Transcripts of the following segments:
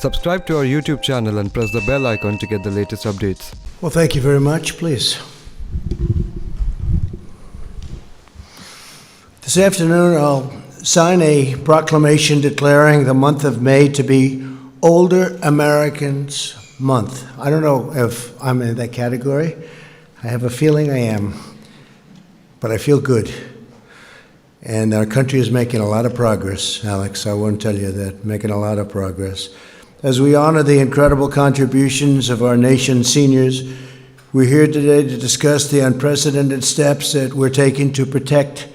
Subscribe to our YouTube channel and press the bell icon to get the latest updates. Well, thank you very much. Please. This afternoon, I'll sign a proclamation declaring the month of May to be Older Americans Month. I don't know if I'm in that category. I have a feeling I am, but I feel good. And our country is making a lot of progress, Alex. I want to tell you that, making a lot of progress. As we honor the incredible contributions of our nation's seniors, we're here today to discuss the unprecedented steps that we're taking to protect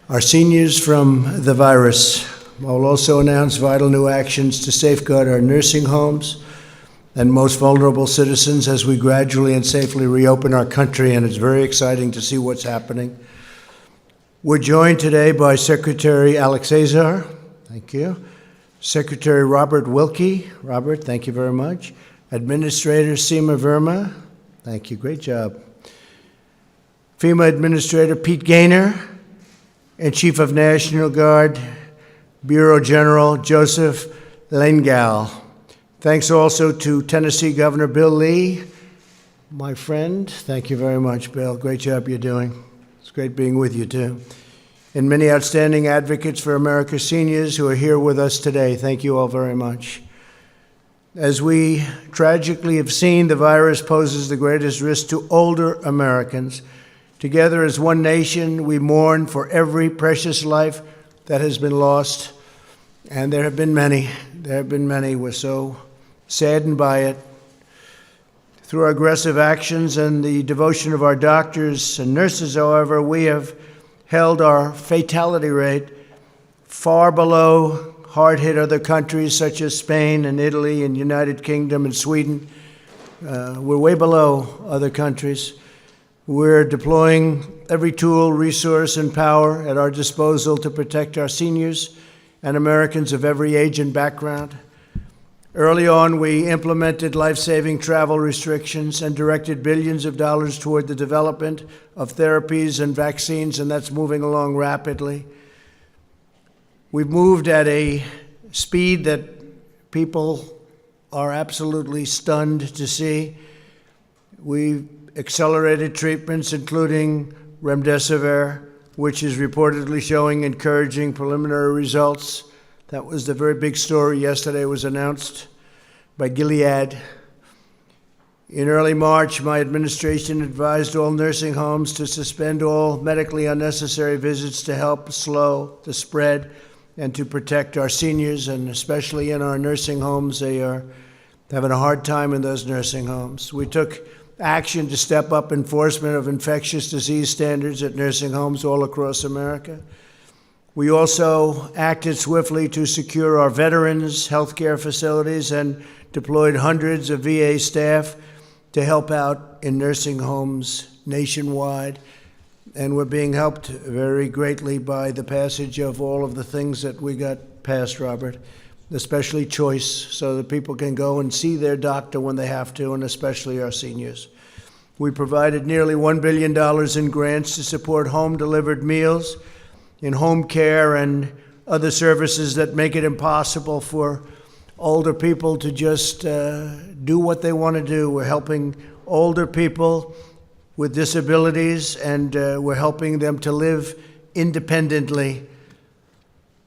our seniors from the virus. I'll also announce vital new actions to safeguard our nursing homes and most vulnerable citizens as we gradually and safely reopen our country, and it's very exciting to see what's happening. We're joined today by Secretary Alex Azar, thank you, Secretary Robert Wilkie, Robert, thank you very much, Administrator Seema Verma, thank you, great job, FEMA Administrator Pete Gaynor, and Chief of National Guard Bureau General Joseph Lengal. Thanks also to Tennessee Governor Bill Lee, my friend. Thank you very much, Bill. Great job you're doing. It's great being with you, too. And many outstanding advocates for America's seniors who are here with us today. Thank you all very much. As we tragically have seen, the virus poses the greatest risk to older Americans. Together as one nation, we mourn for every precious life that has been lost. And there have been many. There have been many. We're so saddened by it. Through our aggressive actions and the devotion of our doctors and nurses, however, we have held our fatality rate far below hard-hit other countries such as Spain and Italy and United Kingdom and Sweden. We're way below other countries. We're deploying every tool, resource, and power at our disposal to protect our seniors and Americans of every age and background. Early on, we implemented life-saving travel restrictions and directed billions of dollars toward the development of therapies and vaccines, and that's moving along rapidly. We've moved at a speed that people are absolutely stunned to see. We've accelerated treatments, including remdesivir, which is reportedly showing encouraging preliminary results. That was the very big story yesterday. It was announced by Gilead. In early March, my administration advised all nursing homes to suspend all medically unnecessary visits to help slow the spread and to protect our seniors, and especially in our nursing homes. They are having a hard time in those nursing homes. We took action to step up enforcement of infectious disease standards at nursing homes all across America. We also acted swiftly to secure our veterans' healthcare facilities and deployed hundreds of VA staff to help out in nursing homes nationwide. And we're being helped very greatly by the passage of all of the things that we got passed, Robert, especially choice, so that people can go and see their doctor when they have to, and especially our seniors. We provided nearly $1 billion in grants to support home-delivered meals, in home care, and other services that make it impossible for older people to just do what they want to do. We're helping older people with disabilities, and we're helping them to live independently.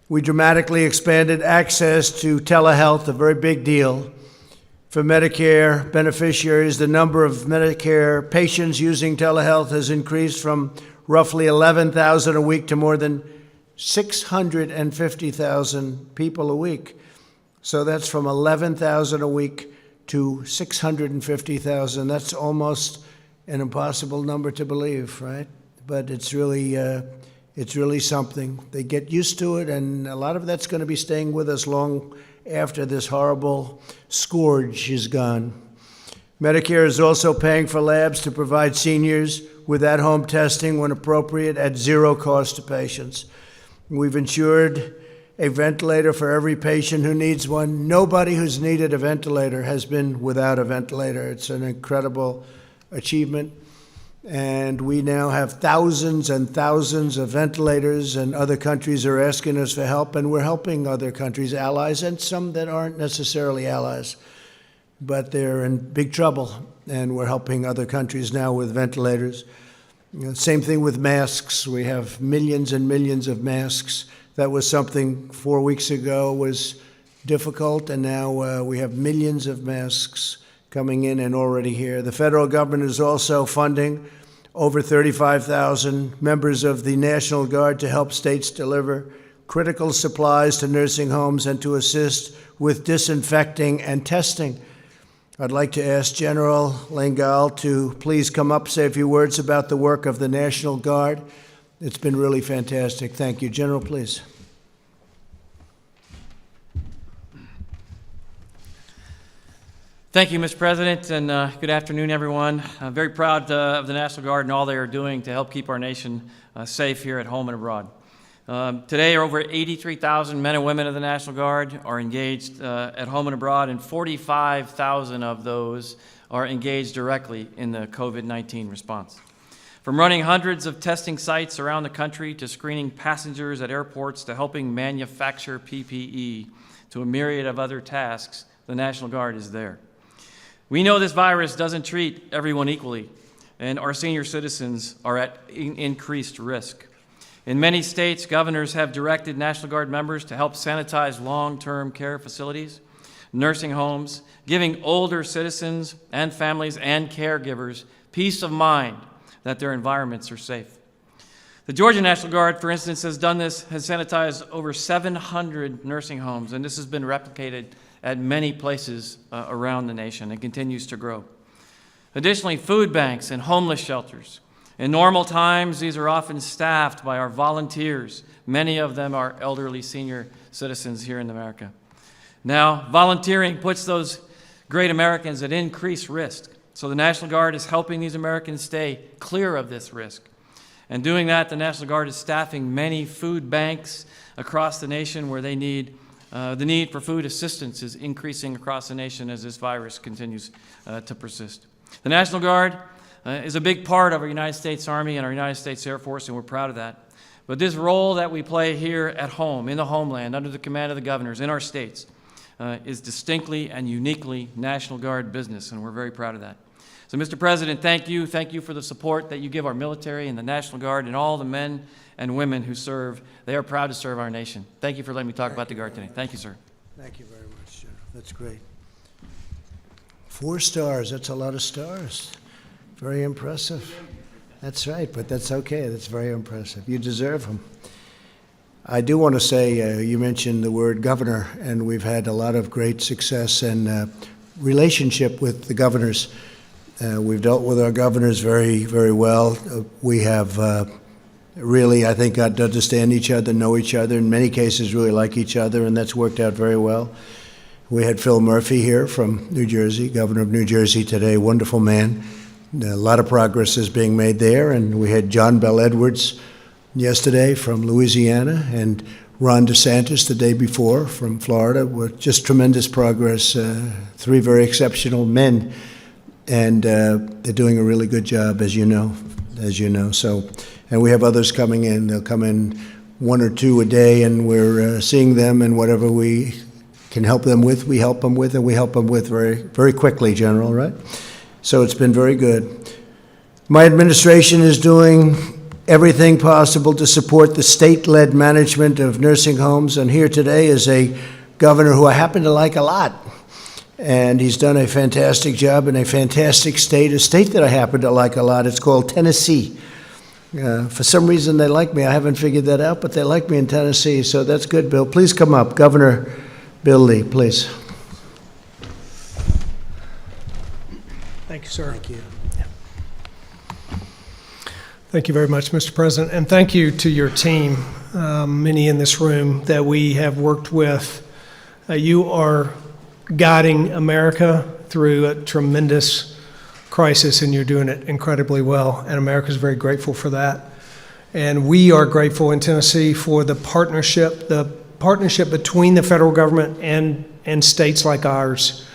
We dramatically expanded access to telehealth, a very big deal. For Medicare beneficiaries, the number of Medicare patients using telehealth has increased from roughly 11,000 a week to more than 650,000 people a week. So that's from 11,000 a week to 650,000. That's almost an impossible number to believe, right? But it's really something. They get used to it, and a lot of that's going to be staying with us long after this horrible scourge is gone. Medicare is also paying for labs to provide seniors with at-home testing when appropriate at zero cost to patients. We've ensured a ventilator for every patient who needs one. Nobody who's needed a ventilator has been without a ventilator. It's an incredible achievement. And we now have thousands and thousands of ventilators, and other countries are asking us for help, and we're helping other countries, allies, and some that aren't necessarily allies, but they're in big trouble, and we're helping other countries now with ventilators. Same thing with masks. We have millions and millions of masks. That was something 4 weeks ago was difficult, and now we have millions of masks coming in and already here. The federal government is also funding over 35,000 members of the National Guard to help states deliver critical supplies to nursing homes and to assist with disinfecting and testing. I'd like to ask General Lengal to please come up, say a few words about the work of the National Guard. It's been really fantastic. Thank you. General, please. Thank you, Mr. President, and good afternoon, everyone. I'm very proud of the National Guard and all they are doing to help keep our nation safe here at home and abroad. Today, over 83,000 men and women of the National Guard are engaged at home and abroad, and 45,000 of those are engaged directly in the COVID-19 response. From running hundreds of testing sites around the country to screening passengers at airports to helping manufacture PPE to a myriad of other tasks, the National Guard is there. We know this virus doesn't treat everyone equally, and our senior citizens are at increased risk. In many states, governors have directed National Guard members to help sanitize long-term care facilities, nursing homes, giving older citizens and families and caregivers peace of mind that their environments are safe. The Georgia National Guard, for instance, has sanitized over 700 nursing homes, and this has been replicated at many places around the nation and continues to grow. Additionally, food banks and homeless shelters. In normal times, these are often staffed by our volunteers. Many of them are elderly senior citizens here in America. Now, volunteering puts those great Americans at increased risk. So the National Guard is helping these Americans stay clear of this risk. And doing that, the National Guard is staffing many food banks across the nation where they need the need for food assistance is increasing across the nation as this virus continues to persist. The National Guard is a big part of our United States Army and our United States Air Force, and we're proud of that. But this role that we play here at home, in the homeland, under the command of the governors in our states, is distinctly and uniquely National Guard business, and we're very proud of that. So, Mr. President, thank you. Thank you for the support that you give our military and the National Guard and all the men and women who serve. They are proud to serve our nation. Thank you for letting me talk about the Guard today. Thank you, sir. Thank you very much, General. That's great. 4 stars. That's a lot of stars. Very impressive. That's right, but that's okay. That's very impressive. You deserve them. I do want to say, you mentioned the word governor, and we've had a lot of great success and relationship with the governors. We've dealt with our governors very, very well. We have really, I think, got to understand each other, know each other, in many cases really like each other, and that's worked out very well. We had Phil Murphy here from New Jersey, governor of New Jersey today, wonderful man. A lot of progress is being made there, and we had John Bell Edwards yesterday from Louisiana, and Ron DeSantis the day before from Florida, with just tremendous progress, 3 very exceptional men, and they're doing a really good job, as you know. So, and we have others coming in. They'll come in 1 or 2 a day, and we're seeing them, and whatever we can help them with, we help them with, and we help them with very, very quickly, General, right? So it's been very good. My administration is doing everything possible to support the state-led management of nursing homes, and here today is a governor who I happen to like a lot. And he's done a fantastic job in a fantastic state, a state that I happen to like a lot. It's called Tennessee. For some reason, they like me. I haven't figured that out, but they like me in Tennessee, so that's good, Bill. Please come up. Governor Bill Lee, please. Thank you, sir. Thank you. Thank you very much, Mr. President, and thank you to your team, many in this room that we have worked with. You are guiding America through a tremendous crisis, and you're doing it incredibly well, and America is very grateful for that. And we are grateful in Tennessee for the partnership between the federal government and states like ours.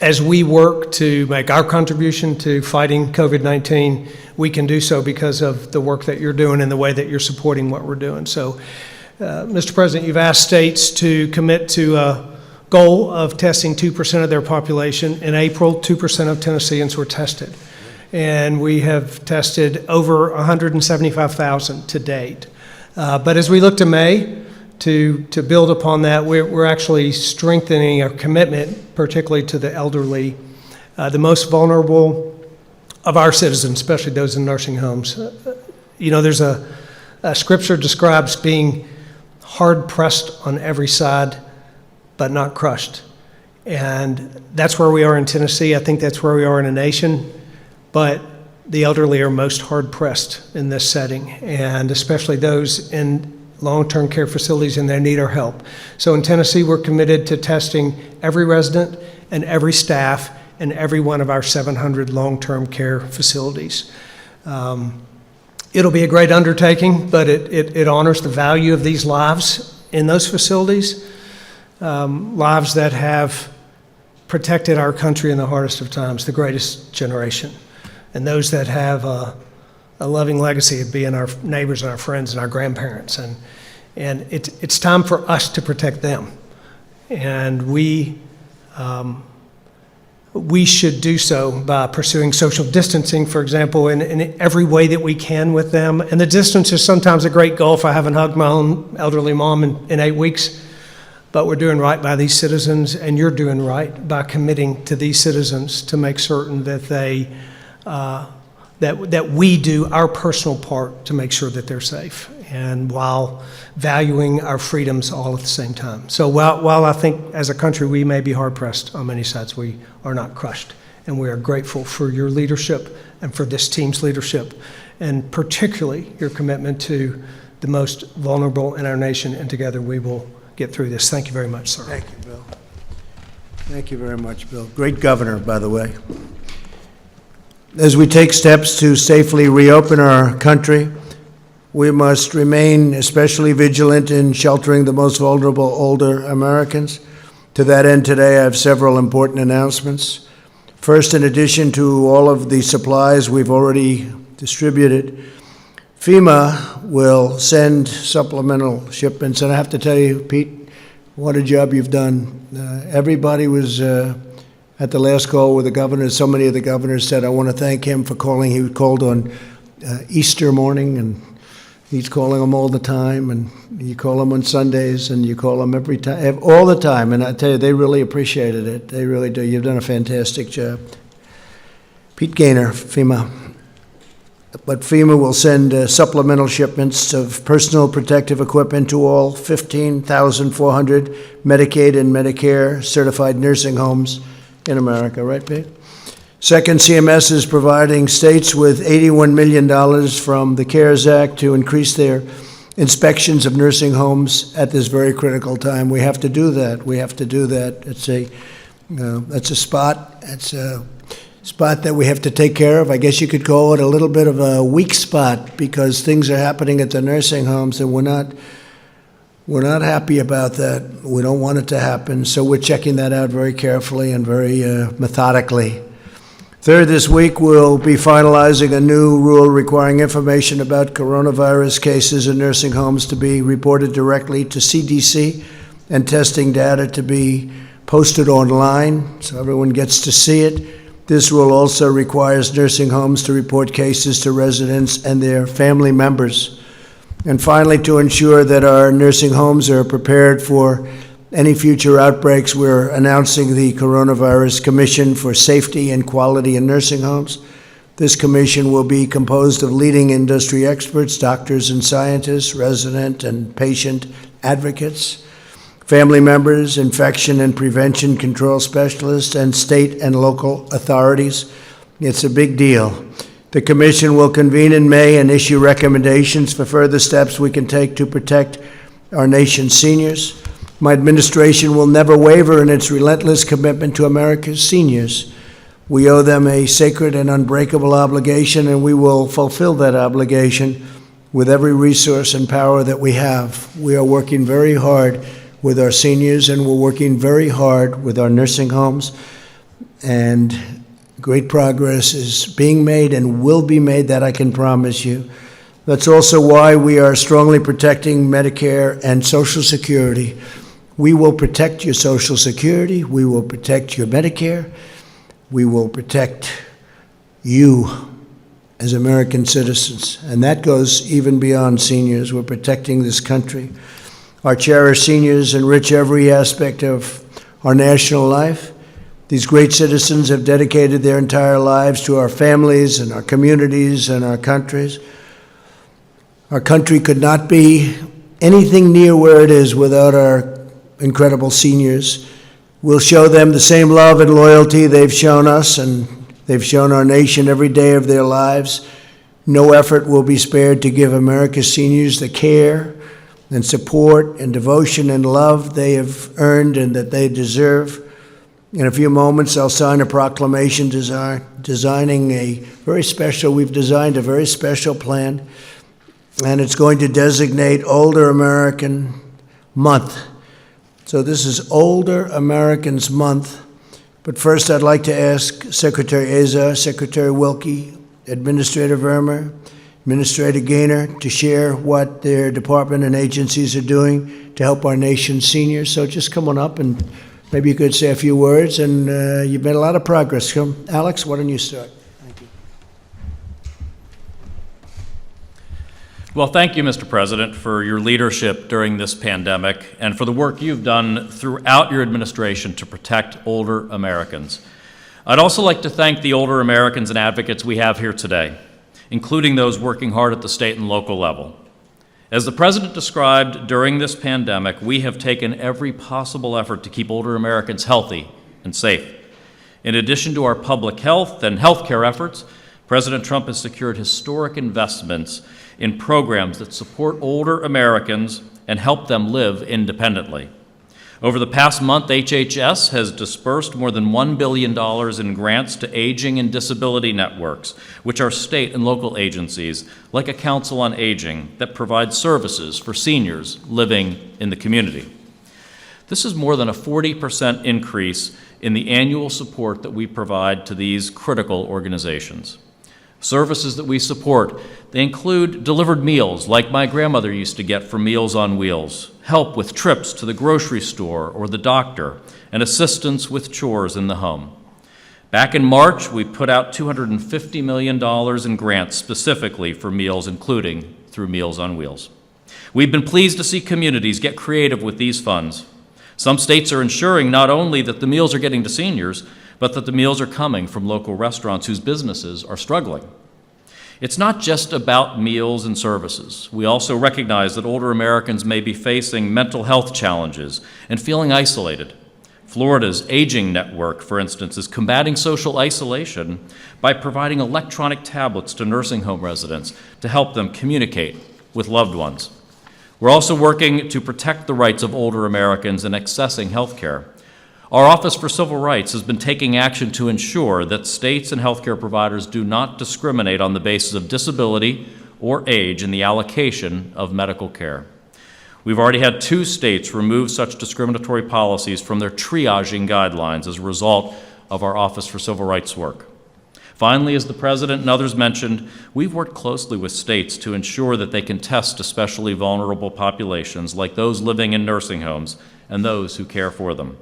as we work to make our contribution to fighting COVID-19, we can do so because of the work that you're doing and the way that you're supporting what we're doing. So, Mr. President, you've asked states to commit to a goal of testing 2% of their population. In April, 2% of Tennesseans were tested. And we have tested over 175,000 to date. But as we look to May, to build upon that, we're actually strengthening our commitment, particularly to the elderly, the most vulnerable of our citizens, especially those in nursing homes. There's a scripture describes being hard pressed on every side, but not crushed. And that's where we are in Tennessee. I think that's where we are in a nation. But the elderly are most hard pressed in this setting, and especially those in long-term care facilities, and they need our help. So in Tennessee, we're committed to testing every resident and every staff in every one of our 700 long-term care facilities. It'll be a great undertaking, but it honors the value of these lives in those facilities, lives that have protected our country in the hardest of times, the greatest generation, and those that have a loving legacy of being our neighbors and our friends and our grandparents. And it's time for us to protect them. And we should do so by pursuing social distancing, for example, in every way that we can with them. And the distance is sometimes a great goal if I haven't hugged my own elderly mom in 8 weeks. But we're doing right by these citizens, and you're doing right by committing to these citizens to make certain that they that we do our personal part to make sure that they're safe, and while valuing our freedoms all at the same time. So while I think as a country we may be hard-pressed on many sides, we are not crushed, and we are grateful for your leadership and for this team's leadership, and particularly your commitment to the most vulnerable in our nation, and together we will get through this. Thank you very much, sir. Thank you, Bill. Thank you very much, Bill. Great governor, by the way. As we take steps to safely reopen our country, we must remain especially vigilant in sheltering the most vulnerable older Americans. To that end, today I have several important announcements. First, in addition to all of the supplies we've already distributed, FEMA will send supplemental shipments. And I have to tell you, Pete, what a job you've done. Everybody was at the last call with the governor. So many of the governors said, I want to thank him for calling. He called on Easter morning, and he's calling them all the time. And you call them on Sundays, and you call them every time, all the time. And I tell you, they really appreciated it. They really do. You've done a fantastic job. Pete Gaynor, FEMA. But FEMA will send supplemental shipments of personal protective equipment to all 15,400 Medicaid and Medicare certified nursing homes in America, right, Pete? Second, CMS is providing states with $81 million from the CARES Act to increase their inspections of nursing homes at this very critical time. We have to do that. We have to do that. It's a spot. It's a spot that we have to take care of. I guess you could call it a little bit of a weak spot, because things are happening at the nursing homes, and we're not happy about that. We don't want it to happen, so we're checking that out very carefully and very methodically. Third, this week we'll be finalizing a new rule requiring information about coronavirus cases in nursing homes to be reported directly to CDC, and testing data to be posted online so everyone gets to see it. This rule also requires nursing homes to report cases to residents and their family members. And finally, to ensure that our nursing homes are prepared for any future outbreaks, we're announcing the Coronavirus Commission for Safety and Quality in Nursing Homes. This commission will be composed of leading industry experts, doctors and scientists, resident and patient advocates, family members, infection and prevention control specialists, and state and local authorities. It's a big deal. The commission will convene in May and issue recommendations for further steps we can take to protect our nation's seniors. My administration will never waver in its relentless commitment to America's seniors. We owe them a sacred and unbreakable obligation, and we will fulfill that obligation with every resource and power that we have. We are working very hard with our seniors, and we're working very hard with our nursing homes. and great progress is being made and will be made, that I can promise you. That's also why we are strongly protecting Medicare and Social Security. We will protect your Social Security. We will protect your Medicare. We will protect you as American citizens. And that goes even beyond seniors. We're protecting this country. Our cherished seniors enrich every aspect of our national life. These great citizens have dedicated their entire lives to our families and our communities and our countries. Our country could not be anything near where it is without our incredible seniors. We'll show them the same love and loyalty they've shown us and they've shown our nation every day of their lives. No effort will be spared to give America's seniors the care and support and devotion and love they have earned and that they deserve. In a few moments, I'll sign a proclamation we've designed a very special plan, and it's going to designate Older American Month. So this is Older Americans Month. But first, I'd like to ask Secretary Azar, Secretary Wilkie, Administrator Vermer, Administrator Gaynor to share what their department and agencies are doing to help our nation's seniors. So just come on up and maybe you could say a few words, and you've made a lot of progress. Come, Alex, why don't you start? Thank you. Well, thank you, Mr. President, for your leadership during this pandemic and for the work you've done throughout your administration to protect older Americans. I'd also like to thank the older Americans and advocates we have here today, including those working hard at the state and local level. As the President described during this pandemic, we have taken every possible effort to keep older Americans healthy and safe. In addition to our public health and healthcare efforts, President Trump has secured historic investments in programs that support older Americans and help them live independently. Over the past month, HHS has dispersed more than $1 billion in grants to aging and disability networks, which are state and local agencies, like a Council on Aging, that provide services for seniors living in the community. This is more than a 40% increase in the annual support that we provide to these critical organizations. Services that we support, they include delivered meals like my grandmother used to get from Meals on Wheels, help with trips to the grocery store or the doctor, and assistance with chores in the home. Back in March, we put out $250 million in grants specifically for meals, including through Meals on Wheels. We've been pleased to see communities get creative with these funds. Some states are ensuring not only that the meals are getting to seniors, but that the meals are coming from local restaurants whose businesses are struggling. It's not just about meals and services. We also recognize that older Americans may be facing mental health challenges and feeling isolated. Florida's Aging Network, for instance, is combating social isolation by providing electronic tablets to nursing home residents to help them communicate with loved ones. We're also working to protect the rights of older Americans in accessing health care. Our Office for Civil Rights has been taking action to ensure that states and healthcare providers do not discriminate on the basis of disability or age in the allocation of medical care. We've already had 2 states remove such discriminatory policies from their triaging guidelines as a result of our Office for Civil Rights work. Finally, as the President and others mentioned, we've worked closely with states to ensure that they can test especially vulnerable populations like those living in nursing homes and those who care for them.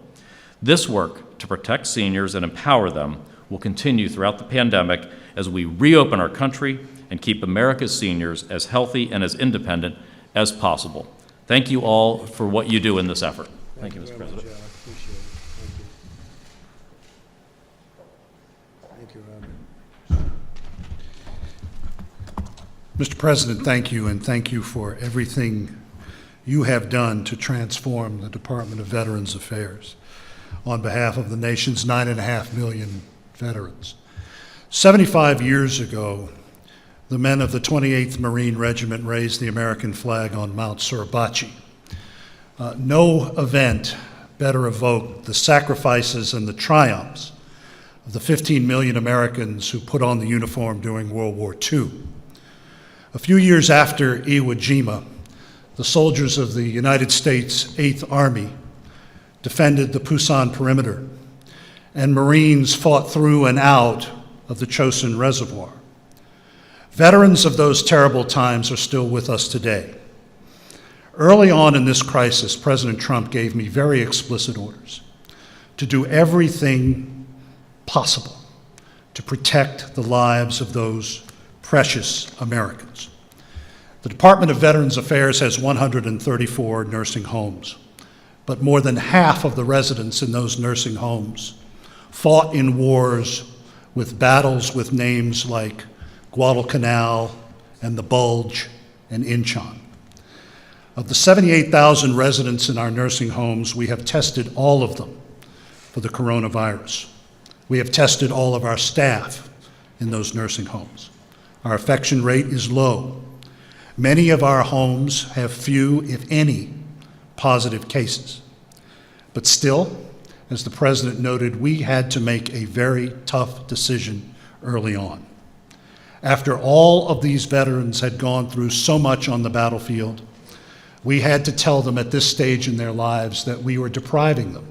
This work to protect seniors and empower them will continue throughout the pandemic as we reopen our country and keep America's seniors as healthy and as independent as possible. Thank you all for what you do in this effort. Thank you, Mr. President. Thank you, Robert. Mr. President, thank you, and thank you for everything you have done to transform the Department of Veterans Affairs on behalf of the nation's 9.5 million veterans. 75 years ago, the men of the 28th Marine Regiment raised the American flag on Mount Suribachi. No event better evoked the sacrifices and the triumphs of the 15 million Americans who put on the uniform during World War II. A few years after Iwo Jima, the soldiers of the United States 8th Army defended the Pusan perimeter and Marines fought through and out of the Chosin Reservoir. Veterans of those terrible times are still with us today. Early on in this crisis, President Trump gave me very explicit orders to do everything possible to protect the lives of those precious Americans. The Department of Veterans Affairs has 134 nursing homes, but more than half of the residents in those nursing homes fought in wars with battles with names like Guadalcanal and the Bulge and Inchon. Of the 78,000 residents in our nursing homes, we have tested all of them for the coronavirus. We have tested all of our staff in those nursing homes. Our infection rate is low. Many of our homes have few, if any, positive cases. But still, as the President noted, we had to make a very tough decision early on. After all of these veterans had gone through so much on the battlefield, we had to tell them at this stage in their lives that we were depriving them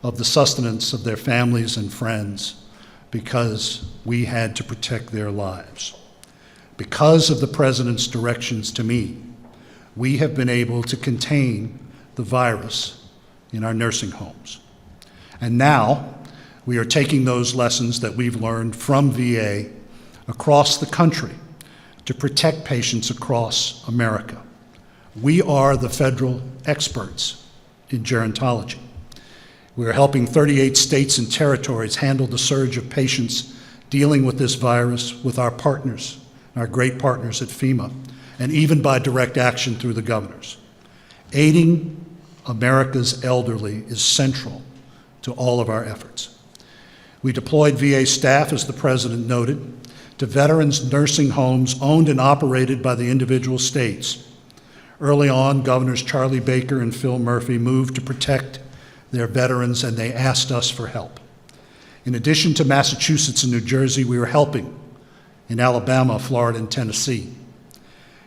of the sustenance of their families and friends because we had to protect their lives. Because of the President's directions to me, we have been able to contain the virus in our nursing homes. And now we are taking those lessons that we've learned from VA across the country to protect patients across America. We are the federal experts in gerontology. We are helping 38 states and territories handle the surge of patients dealing with this virus with our partners, our great partners at FEMA, and even by direct action through the governors. Aiding America's elderly is central to all of our efforts. We deployed VA staff, as the President noted, to veterans' nursing homes owned and operated by the individual states. Early on, Governors Charlie Baker and Phil Murphy moved to protect their veterans, and they asked us for help. In addition to Massachusetts and New Jersey, we were helping in Alabama, Florida, and Tennessee.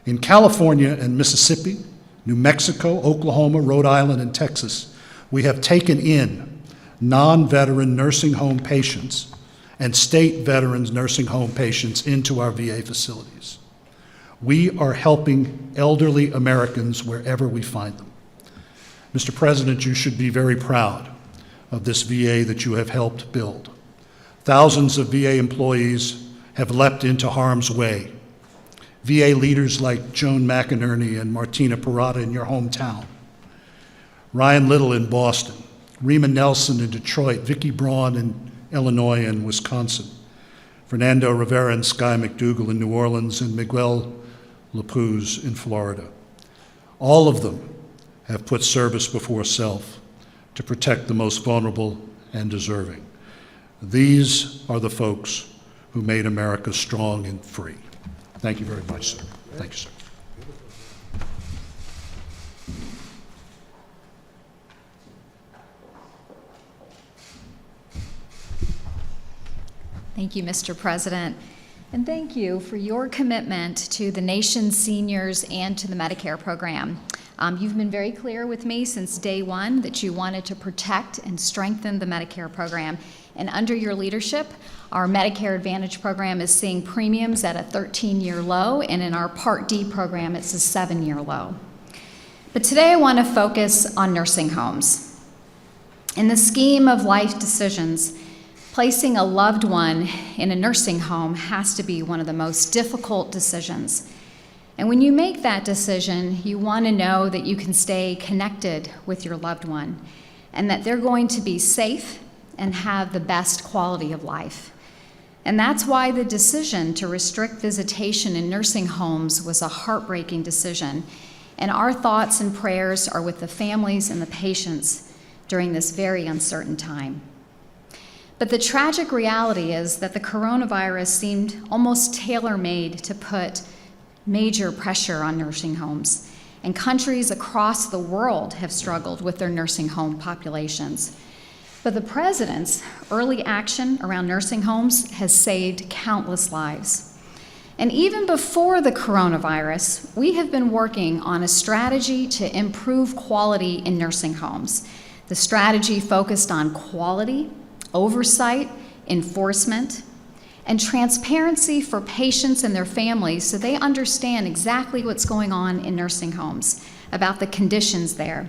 In California and Mississippi, New Mexico, Oklahoma, Rhode Island, and Texas, we have taken in non-veteran nursing home patients and state veterans nursing home patients into our VA facilities. We are helping elderly Americans wherever we find them. Mr. President, you should be very proud of this VA that you have helped build. Thousands of VA employees have leapt into harm's way. VA leaders like Joan McInerney and Martina Parada in your hometown, Ryan Little in Boston, Rima Nelson in Detroit, Vicki Braun in Illinois and Wisconsin, Fernando Rivera and Sky McDougal in New Orleans, and Miguel Lapuz in Florida. All of them have put service before self to protect the most vulnerable and deserving. These are the folks who made America strong and free. Thank you very much, sir. Thank you, sir. Thank you, Mr. President. And thank you for your commitment to the nation's seniors and to the Medicare program. You've been very clear with me since day one that you wanted to protect and strengthen the Medicare program. And under your leadership, our Medicare Advantage program is seeing premiums at a 13-year low, and in our Part D program, it's a 7-year low. But today I want to focus on nursing homes. In the scheme of life decisions, placing a loved one in a nursing home has to be one of the most difficult decisions. And when you make that decision, you want to know that you can stay connected with your loved one and that they're going to be safe and have the best quality of life. And that's why the decision to restrict visitation in nursing homes was a heartbreaking decision. And our thoughts and prayers are with the families and the patients during this very uncertain time. But the tragic reality is that the coronavirus seemed almost tailor-made to put major pressure on nursing homes, and countries across the world have struggled with their nursing home populations. But the President's early action around nursing homes has saved countless lives. And even before the coronavirus, we have been working on a strategy to improve quality in nursing homes. The strategy focused on quality, oversight, enforcement, and transparency for patients and their families so they understand exactly what's going on in nursing homes, about the conditions there,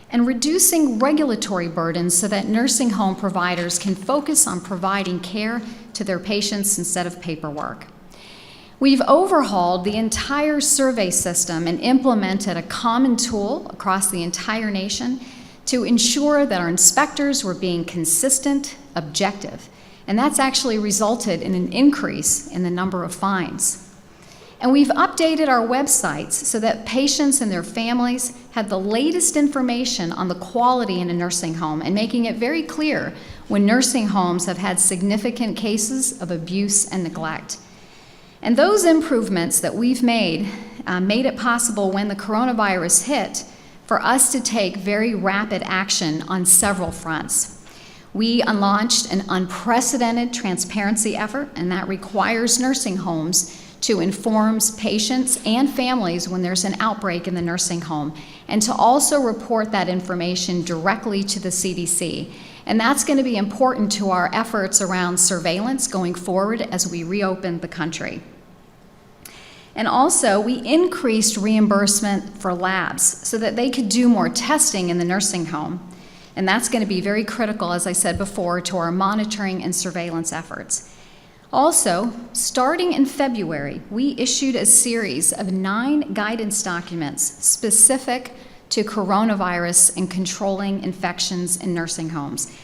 and reducing regulatory burdens so that nursing home providers can focus on providing care to their patients instead of paperwork. We've overhauled the entire survey system and implemented a common tool across the entire nation to ensure that our inspectors were being consistent, objective, and that's actually resulted in an increase in the number of fines. And we've updated our websites so that patients and their families have the latest information on the quality in a nursing home and making it very clear when nursing homes have had significant cases of abuse and neglect. And those improvements that we've made it possible when the coronavirus hit for us to take very rapid action on several fronts. We launched an unprecedented transparency effort, and that requires nursing homes to inform patients and families when there's an outbreak in the nursing home, and to also report that information directly to the CDC. And that's going to be important to our efforts around surveillance going forward as we reopen the country. And also, we increased reimbursement for labs so that they could do more testing in the nursing home. And that's going to be very critical, as I said before, to our monitoring and surveillance efforts. Also, starting in February, we issued a series of 9 guidance documents specific to coronavirus and controlling infections in nursing homes.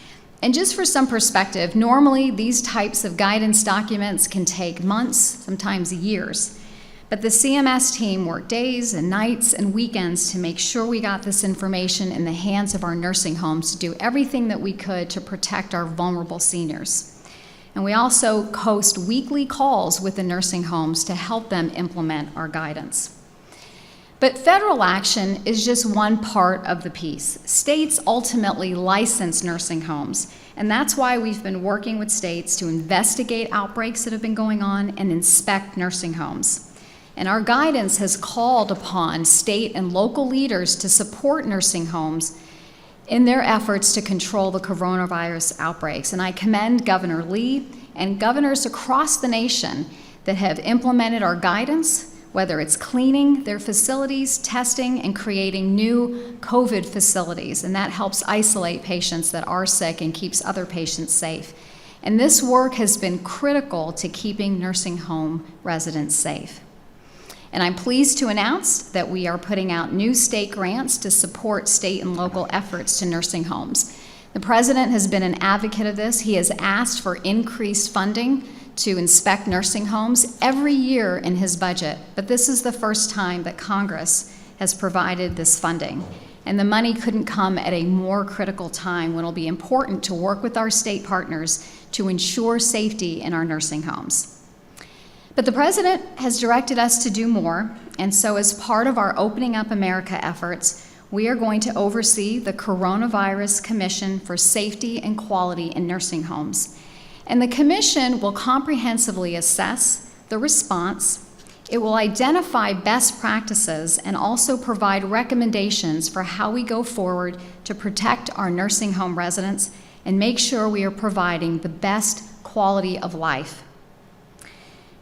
And just for some perspective, normally these types of guidance documents can take months, sometimes years. But the CMS team worked days and nights and weekends to make sure we got this information in the hands of our nursing homes to do everything that we could to protect our vulnerable seniors. And we also host weekly calls with the nursing homes to help them implement our guidance. But federal action is just one part of the piece. States ultimately license nursing homes, and that's why we've been working with states to investigate outbreaks that have been going on and inspect nursing homes. And our guidance has called upon state and local leaders to support nursing homes in their efforts to control the coronavirus outbreaks. And I commend Governor Lee and governors across the nation that have implemented our guidance, whether it's cleaning their facilities, testing, and creating new COVID facilities. And that helps isolate patients that are sick and keeps other patients safe. And this work has been critical to keeping nursing home residents safe. And I'm pleased to announce that we are putting out new state grants to support state and local efforts to nursing homes. The President has been an advocate of this. He has asked for increased funding to inspect nursing homes every year in his budget, but this is the first time that Congress has provided this funding. And the money couldn't come at a more critical time when it'll be important to work with our state partners to ensure safety in our nursing homes. But the President has directed us to do more, and so as part of our Opening Up America efforts, we are going to oversee the Coronavirus Commission for Safety and Quality in Nursing Homes. And the commission will comprehensively assess the response. It will identify best practices and also provide recommendations for how we go forward to protect our nursing home residents and make sure we are providing the best quality of life.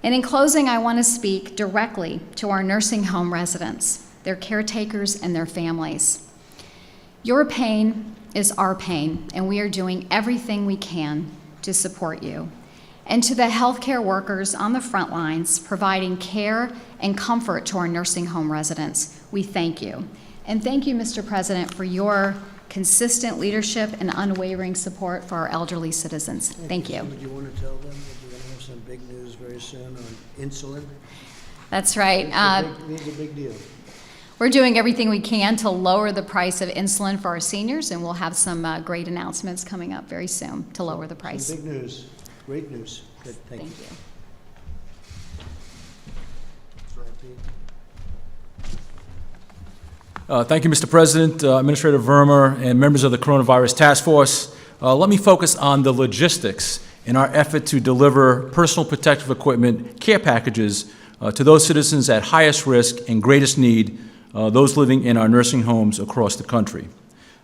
And in closing, I want to speak directly to our nursing home residents, their caretakers, and their families. Your pain is our pain, and we are doing everything we can to support you. And to the healthcare workers on the front lines providing care and comfort to our nursing home residents, we thank you. And thank you, Mr. President, for your consistent leadership and unwavering support for our elderly citizens. Thank you. Would you want to tell them that you're going to have some big news very soon on insulin? That's right. It's a big deal. We're doing everything we can to lower the price of insulin for our seniors, and we'll have some great announcements coming up very soon to lower the price. Some big news. Great news. Good. Thank you. Thank you, Mr. President, Administrator Verma, and members of the Coronavirus Task Force. Let me focus on the logistics in our effort to deliver personal protective equipment care packages to those citizens at highest risk and greatest need, those living in our nursing homes across the country.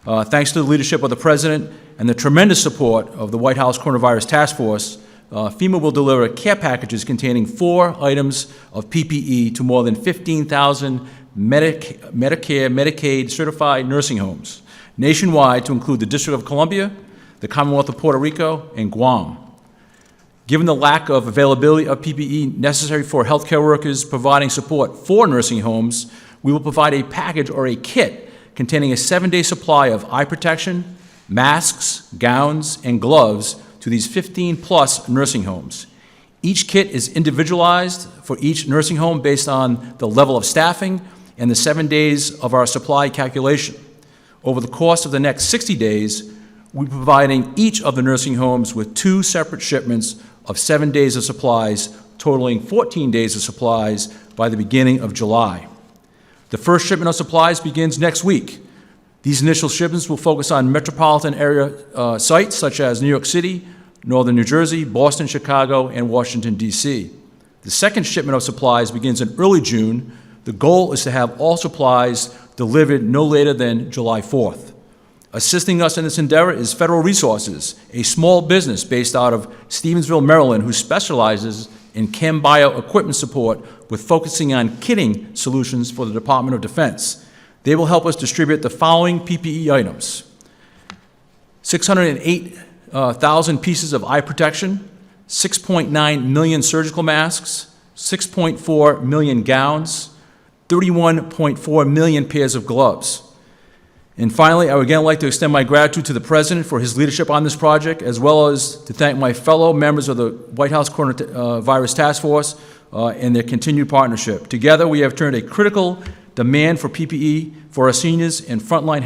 Thanks to the leadership of the President and the tremendous support of the White House Coronavirus Task Force, FEMA will deliver care packages containing 4 items of PPE to more than 15,000 Medicare, Medicaid certified nursing homes nationwide, to include the District of Columbia, the Commonwealth of Puerto Rico, and Guam. Given the lack of availability of PPE necessary for healthcare workers providing support for nursing homes, we will provide a package or a kit containing a 7-day supply of eye protection, masks, gowns, and gloves to these 15-plus nursing homes. Each kit is individualized for each nursing home based on the level of staffing and the 7 days of our supply calculation. Over the course of the next 60 days, we're providing each of the nursing homes with 2 separate shipments of 7 days of supplies, totaling 14 days of supplies by the beginning of July. The first shipment of supplies begins next week. These initial shipments will focus on metropolitan area sites such as New York City, Northern New Jersey, Boston, Chicago, and Washington, D.C. The second shipment of supplies begins in early June. The goal is to have all supplies delivered no later than July 4th. Assisting us in this endeavor is Federal Resources, a small business based out of Stevensville, Maryland, who specializes in chem bio equipment support with focusing on kitting solutions for the Department of Defense. They will help us distribute the following PPE items: 608,000 pieces of eye protection, 6.9 million surgical masks, 6.4 million gowns, 31.4 million pairs of gloves. And finally, I would again like to extend my gratitude to the President for his leadership on this project, as well as to thank my fellow members of the White House Coronavirus Task Force and their continued partnership. Together, we have turned a critical demand for PPE for our seniors and frontline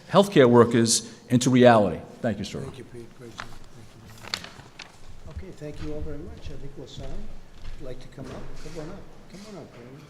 healthcare workers into reality. Thank you, sir. Thank you, Pete. Great job. Thank you. Okay, thank you all very much. I think we'll sign. If you'd like to come up, come on up. Come on up, Brandon.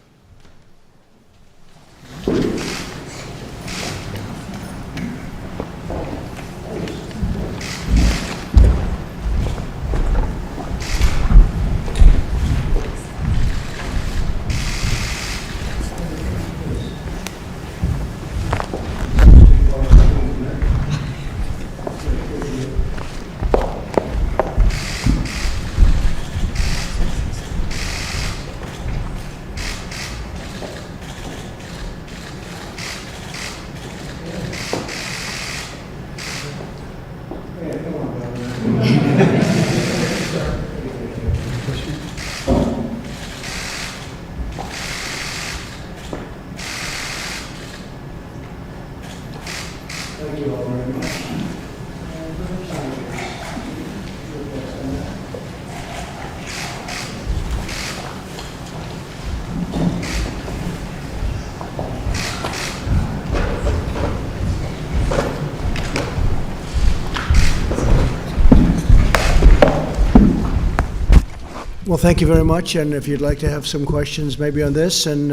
Well, thank you very much, and if you'd like to have some questions maybe on this, and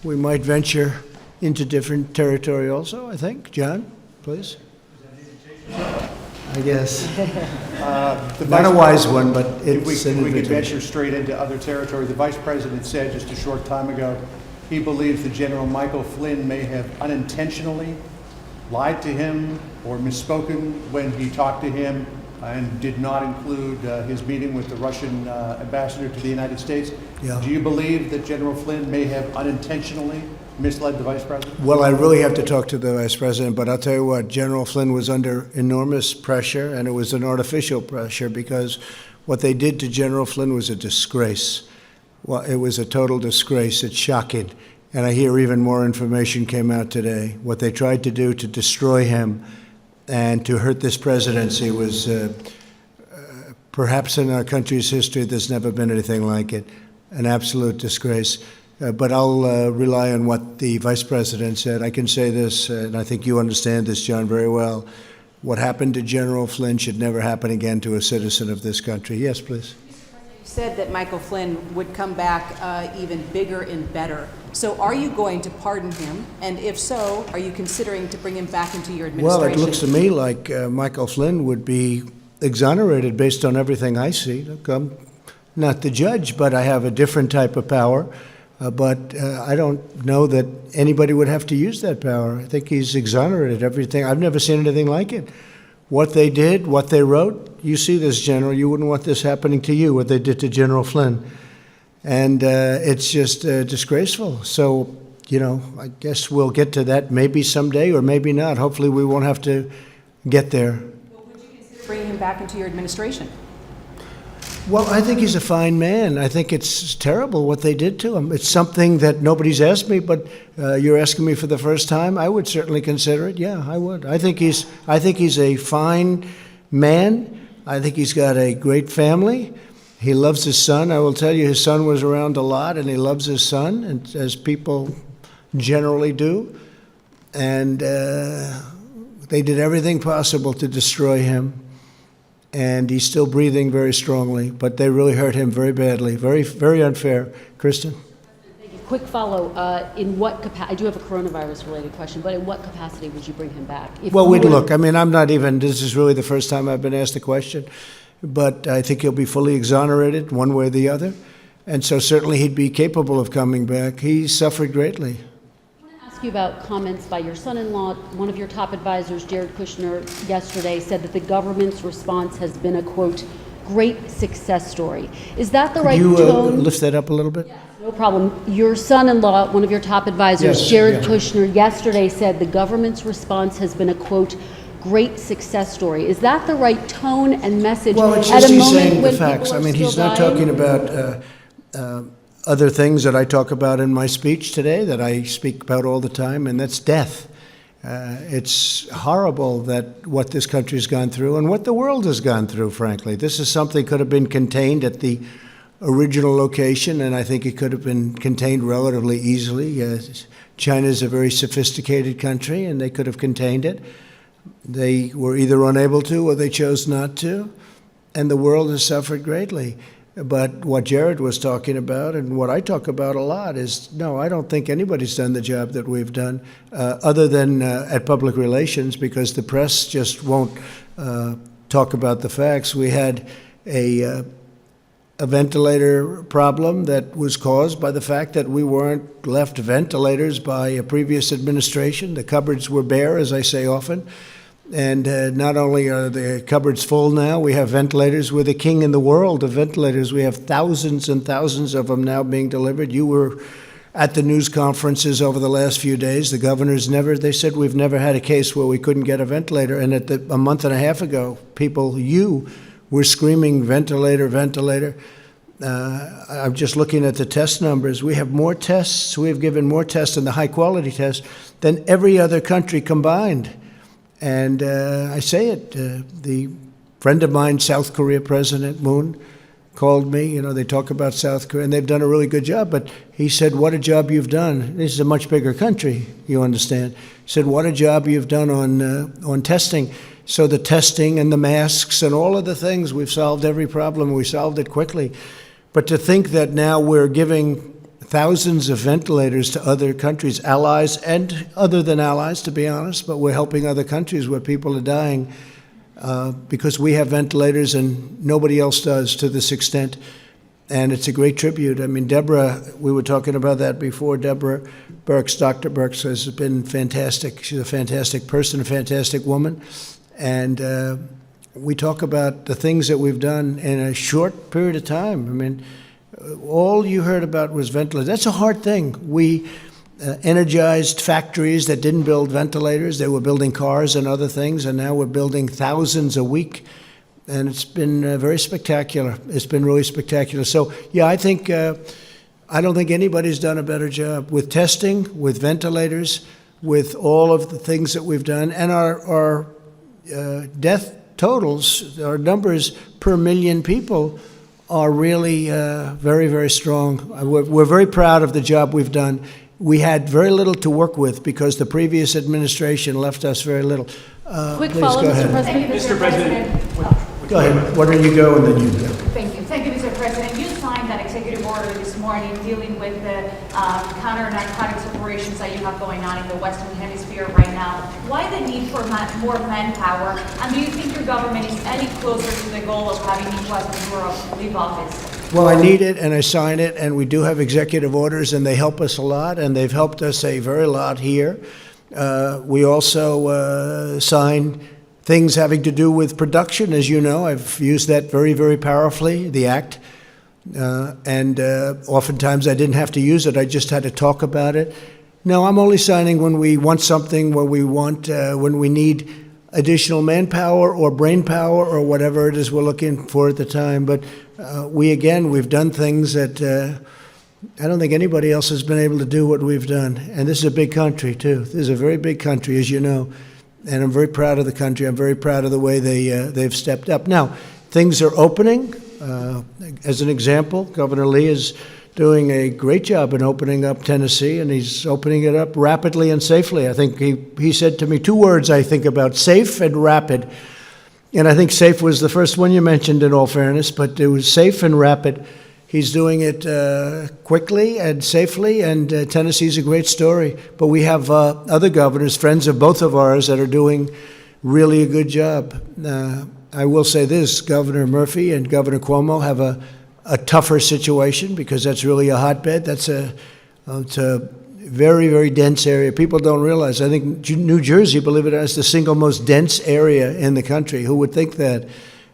we might venture into different territory also, I think. John, please. I guess. Not a wise one, but it's an we could invitation. venture straight into other territory. The Vice President said just a short time ago he believes that General Michael Flynn may have unintentionally lied to him or misspoken when he talked to him and did not include his meeting with the Russian ambassador to the United States. Yeah. Do you believe that General Flynn may have unintentionally misled the Vice President? Well, I really have to talk to the Vice President, but I'll tell you what, General Flynn was under enormous pressure, and it was an artificial pressure, because what they did to General Flynn was a disgrace. Well, it was a total disgrace. It's shocking. And I hear even more information came out today. What they tried to do to destroy him and to hurt this presidency was perhaps in our country's history, there's never been anything like it. An absolute disgrace. But I'll rely on what the Vice President said. I can say this, and I think you understand this, John, very well. What happened to General Flynn should never happen again to a citizen of this country. Yes, please. You said that Michael Flynn would come back even bigger and better. So are you going to pardon him? And if so, are you considering to bring him back into your administration? Well, it looks to me like Michael Flynn would be exonerated based on everything I see. Look, I'm not the judge, but I have a different type of power. But I don't know that anybody would have to use that power. I think he's exonerated everything. I've never seen anything like it. What they did, what they wrote, you see this, General. You wouldn't want this happening to you, what they did to General Flynn. And it's just disgraceful. So, you know, I guess we'll get to that maybe someday or maybe not. Hopefully we won't have to get there. Well, would you consider bringing him back into your administration? Well, I think he's a fine man. I think it's terrible what they did to him. It's something that nobody's asked me, but you're asking me for the first time. I would certainly consider it. Yeah, I would. I think he's a fine man. I think he's got a great family. He loves his son. I will tell you, his son was around a lot, and he loves his son, and as people generally do. And they did everything possible to destroy him. And he's still breathing very strongly, but they really hurt him very badly. Very, very unfair. Kristen? Thank you. Quick follow. In what capacity, I do have a coronavirus-related question, but in what capacity would you bring him back? Well, we'd look. I mean, I'm not even, this is really the first time I've been asked a question, but I think he'll be fully exonerated one way or the other. And so certainly he'd be capable of coming back. He suffered greatly. You about comments by your son-in-law. One of your top advisors, Jared Kushner, yesterday said that the government's response has been a, quote, great success story. Is that the right tone? Could you lift that up a little bit? Yes, no problem. Your son-in-law, one of your top advisors, yes, Jared Kushner, yesterday said the government's response has been a, quote, great success story. Is that the right tone and message well, it's at just a he's moment saying when the facts. people are I mean, he's still not dying? talking about other things that I talk about in my speech today that I speak about all the time, and that's death. It's horrible that what this country's gone through and what the world has gone through, frankly. This is something could have been contained at the original location, and I think it could have been contained relatively easily. China's a very sophisticated country, and they could have contained it. They were either unable to or they chose not to, and the world has suffered greatly. But what Jared was talking about and what I talk about a lot is, no, I don't think anybody's done the job that we've done other than at public relations, because the press just won't talk about the facts. We had a ventilator problem that was caused by the fact that we weren't left ventilators by a previous administration. The cupboards were bare, as I say often. And not only are the cupboards full now, we have ventilators. We're the king in the world of ventilators. We have thousands and thousands of them now being delivered. You were at the news conferences over the last few days. The governors they said we've never had a case where we couldn't get a ventilator. And a month and a half ago, you were screaming, ventilator, ventilator. I'm just looking at the test numbers. We have more tests. We have given more tests and the high-quality tests than every other country combined. And I say it, the friend of mine, South Korea President Moon, called me. You know, they talk about South Korea, and they've done a really good job. But he said, what a job you've done. This is a much bigger country, you understand. He said, what a job you've done on testing. So the testing and the masks and all of the things, we've solved every problem. We solved it quickly. But to think that now we're giving thousands of ventilators to other countries, allies, and other than allies, to be honest, but we're helping other countries where people are dying because we have ventilators and nobody else does to this extent. And it's a great tribute. I mean, Deborah, we were talking about that before. Deborah Birx, Dr. Birx, has been fantastic. She's a fantastic person, a fantastic woman. And we talk about the things that we've done in a short period of time. I mean, all you heard about was ventilators. That's a hard thing. We energized factories that didn't build ventilators. They were building cars and other things, and now we're building thousands a week. And it's been very spectacular. It's been really spectacular. So, yeah, I don't think anybody's done a better job with testing, with ventilators, with all of the things that we've done. And our death totals, our numbers per million people are really very, very strong. We're very proud of the job we've done. We had very little to work with because the previous administration left us very little. Quick follow, Mr. President. Mr. President. Go ahead. Why don't you go and then you go. Thank you. Thank you, Mr. President. You signed that executive order this morning dealing with the counter-narcotics operations that you have going on in the Western Hemisphere right now. Why the need for more manpower? And do you think your government is any closer to the goal of having each Western Europe leave office? Well, I need it, and I sign it, and we do have executive orders, and they help us a lot, and they've helped us a very lot here. We also sign things having to do with production, as you know. I've used that very, very powerfully, the Act. And oftentimes I didn't have to use it, I just had to talk about it. No, I'm only signing when we want something, when we need additional manpower or brain power or whatever it is we're looking for at the time. But we've done things that I don't think anybody else has been able to do what we've done. And this is a big country, too. This is a very big country, as you know. And I'm very proud of the country. I'm very proud of the way they've stepped up. Now, things are opening. As an example, Governor Lee is doing a great job in opening up Tennessee, and he's opening it up rapidly and safely. I think he said to me 2 words, I think, about safe and rapid. And I think safe was the first one you mentioned, in all fairness, but it was safe and rapid. He's doing it quickly and safely, and Tennessee's a great story. But we have other governors, friends of both of ours, that are doing really a good job. I will say this, Governor Murphy and Governor Cuomo have a tougher situation because that's really a hotbed. It's a very, very dense area. People don't realize. I think New Jersey, believe it or not, is the single most dense area in the country. Who would think that?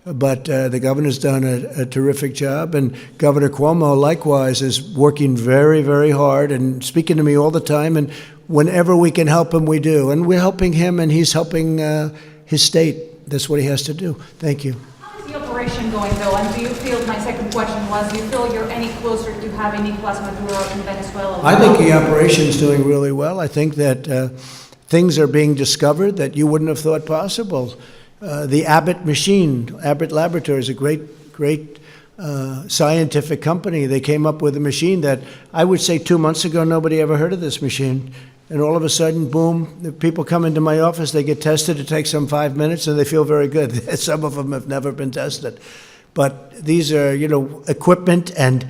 But the governor's done a terrific job, and Governor Cuomo, likewise, is working very, very hard and speaking to me all the time, and whenever we can help him, we do. And we're helping him, and he's helping his state. That's what he has to do. Thank you. How is the operation going, though? And do you feel, my second question was, do you feel you're any closer to having Nicolas Maduro in Venezuela? I think the operation is doing really well. I think that things are being discovered that you wouldn't have thought possible. The Abbott machine, Abbott Laboratories, a great scientific company. They came up with a machine that I would say 2 months ago, nobody ever heard of this machine. And all of a sudden, boom, the people come into my office, they get tested, it takes them 5 minutes, and they feel very good. Some of them have never been tested. But these are, equipment and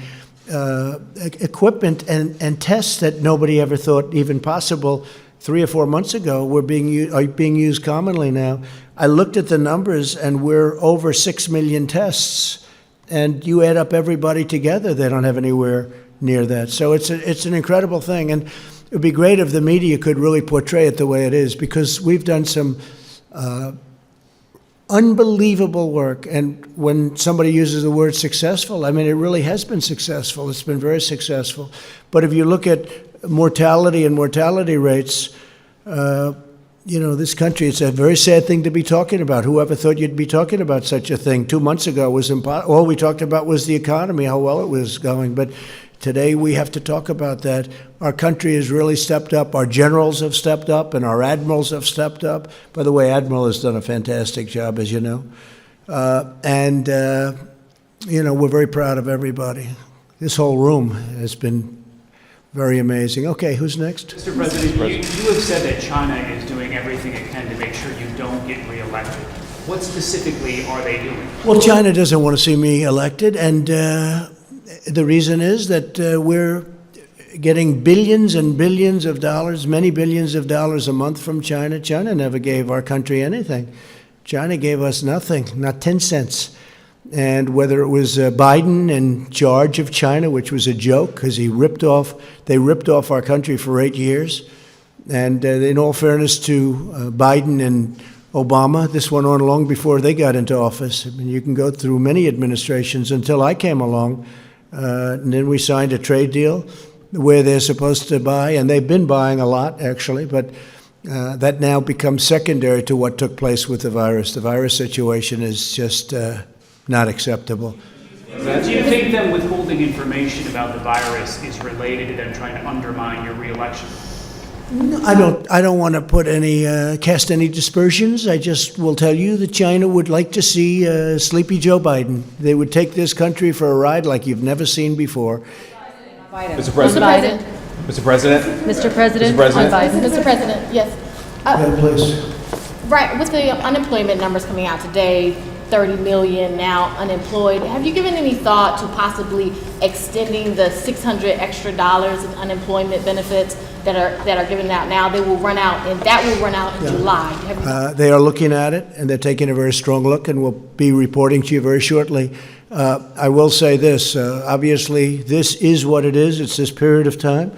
tests that nobody ever thought even possible 3 or 4 months ago are being used commonly now. I looked at the numbers, and we're over 6 million tests. And you add up everybody together, they don't have anywhere near that. So it's an incredible thing. And it would be great if the media could really portray it the way it is, because we've done some unbelievable work. And when somebody uses the word successful, I mean, it really has been successful. It's been very successful. But if you look at mortality and mortality rates, this country, it's a very sad thing to be talking about. Whoever thought you'd be talking about such a thing 2 months ago was impossible. All we talked about was the economy, how well it was going. But today we have to talk about that. Our country has really stepped up. Our generals have stepped up, and our admirals have stepped up. By the way, Admiral has done a fantastic job, as you know. We're very proud of everybody. This whole room has been very amazing. Okay, who's next? Mr. President, you have said that China is doing everything it can to make sure you don't get reelected. What specifically are they doing? Well, China doesn't want to see me elected, and the reason is that we're getting billions and billions of dollars, many billions of dollars a month from China. China never gave our country anything. China gave us nothing, not 10 cents. And whether it was Biden in charge of China, which was a joke because they ripped off our country for 8 years. And in all fairness to Biden and Obama, this went on long before they got into office. I mean, you can go through many administrations until I came along. And then we signed a trade deal where they're supposed to buy, and they've been buying a lot, actually, but that now becomes secondary to what took place with the virus. The virus situation is just not acceptable. Do you think that withholding information about the virus is related to them trying to undermine your reelection? No, I don't want to cast any dispersions. I just will tell you that China would like to see sleepy Joe Biden. They would take this country for a ride like you've never seen before. Mr. President. Mr. President. Mr. President. Mr. President. On Biden. Mr. President, yes. Yeah, please. Right, with the unemployment numbers coming out today, 30 million now unemployed, have you given any thought to possibly extending the $600 extra in unemployment benefits that are given out now, they will run out, and that will run out in July. They are looking at it, and they're taking a very strong look, and we'll be reporting to you very shortly. I will say this, obviously, this is what it is. It's this period of time.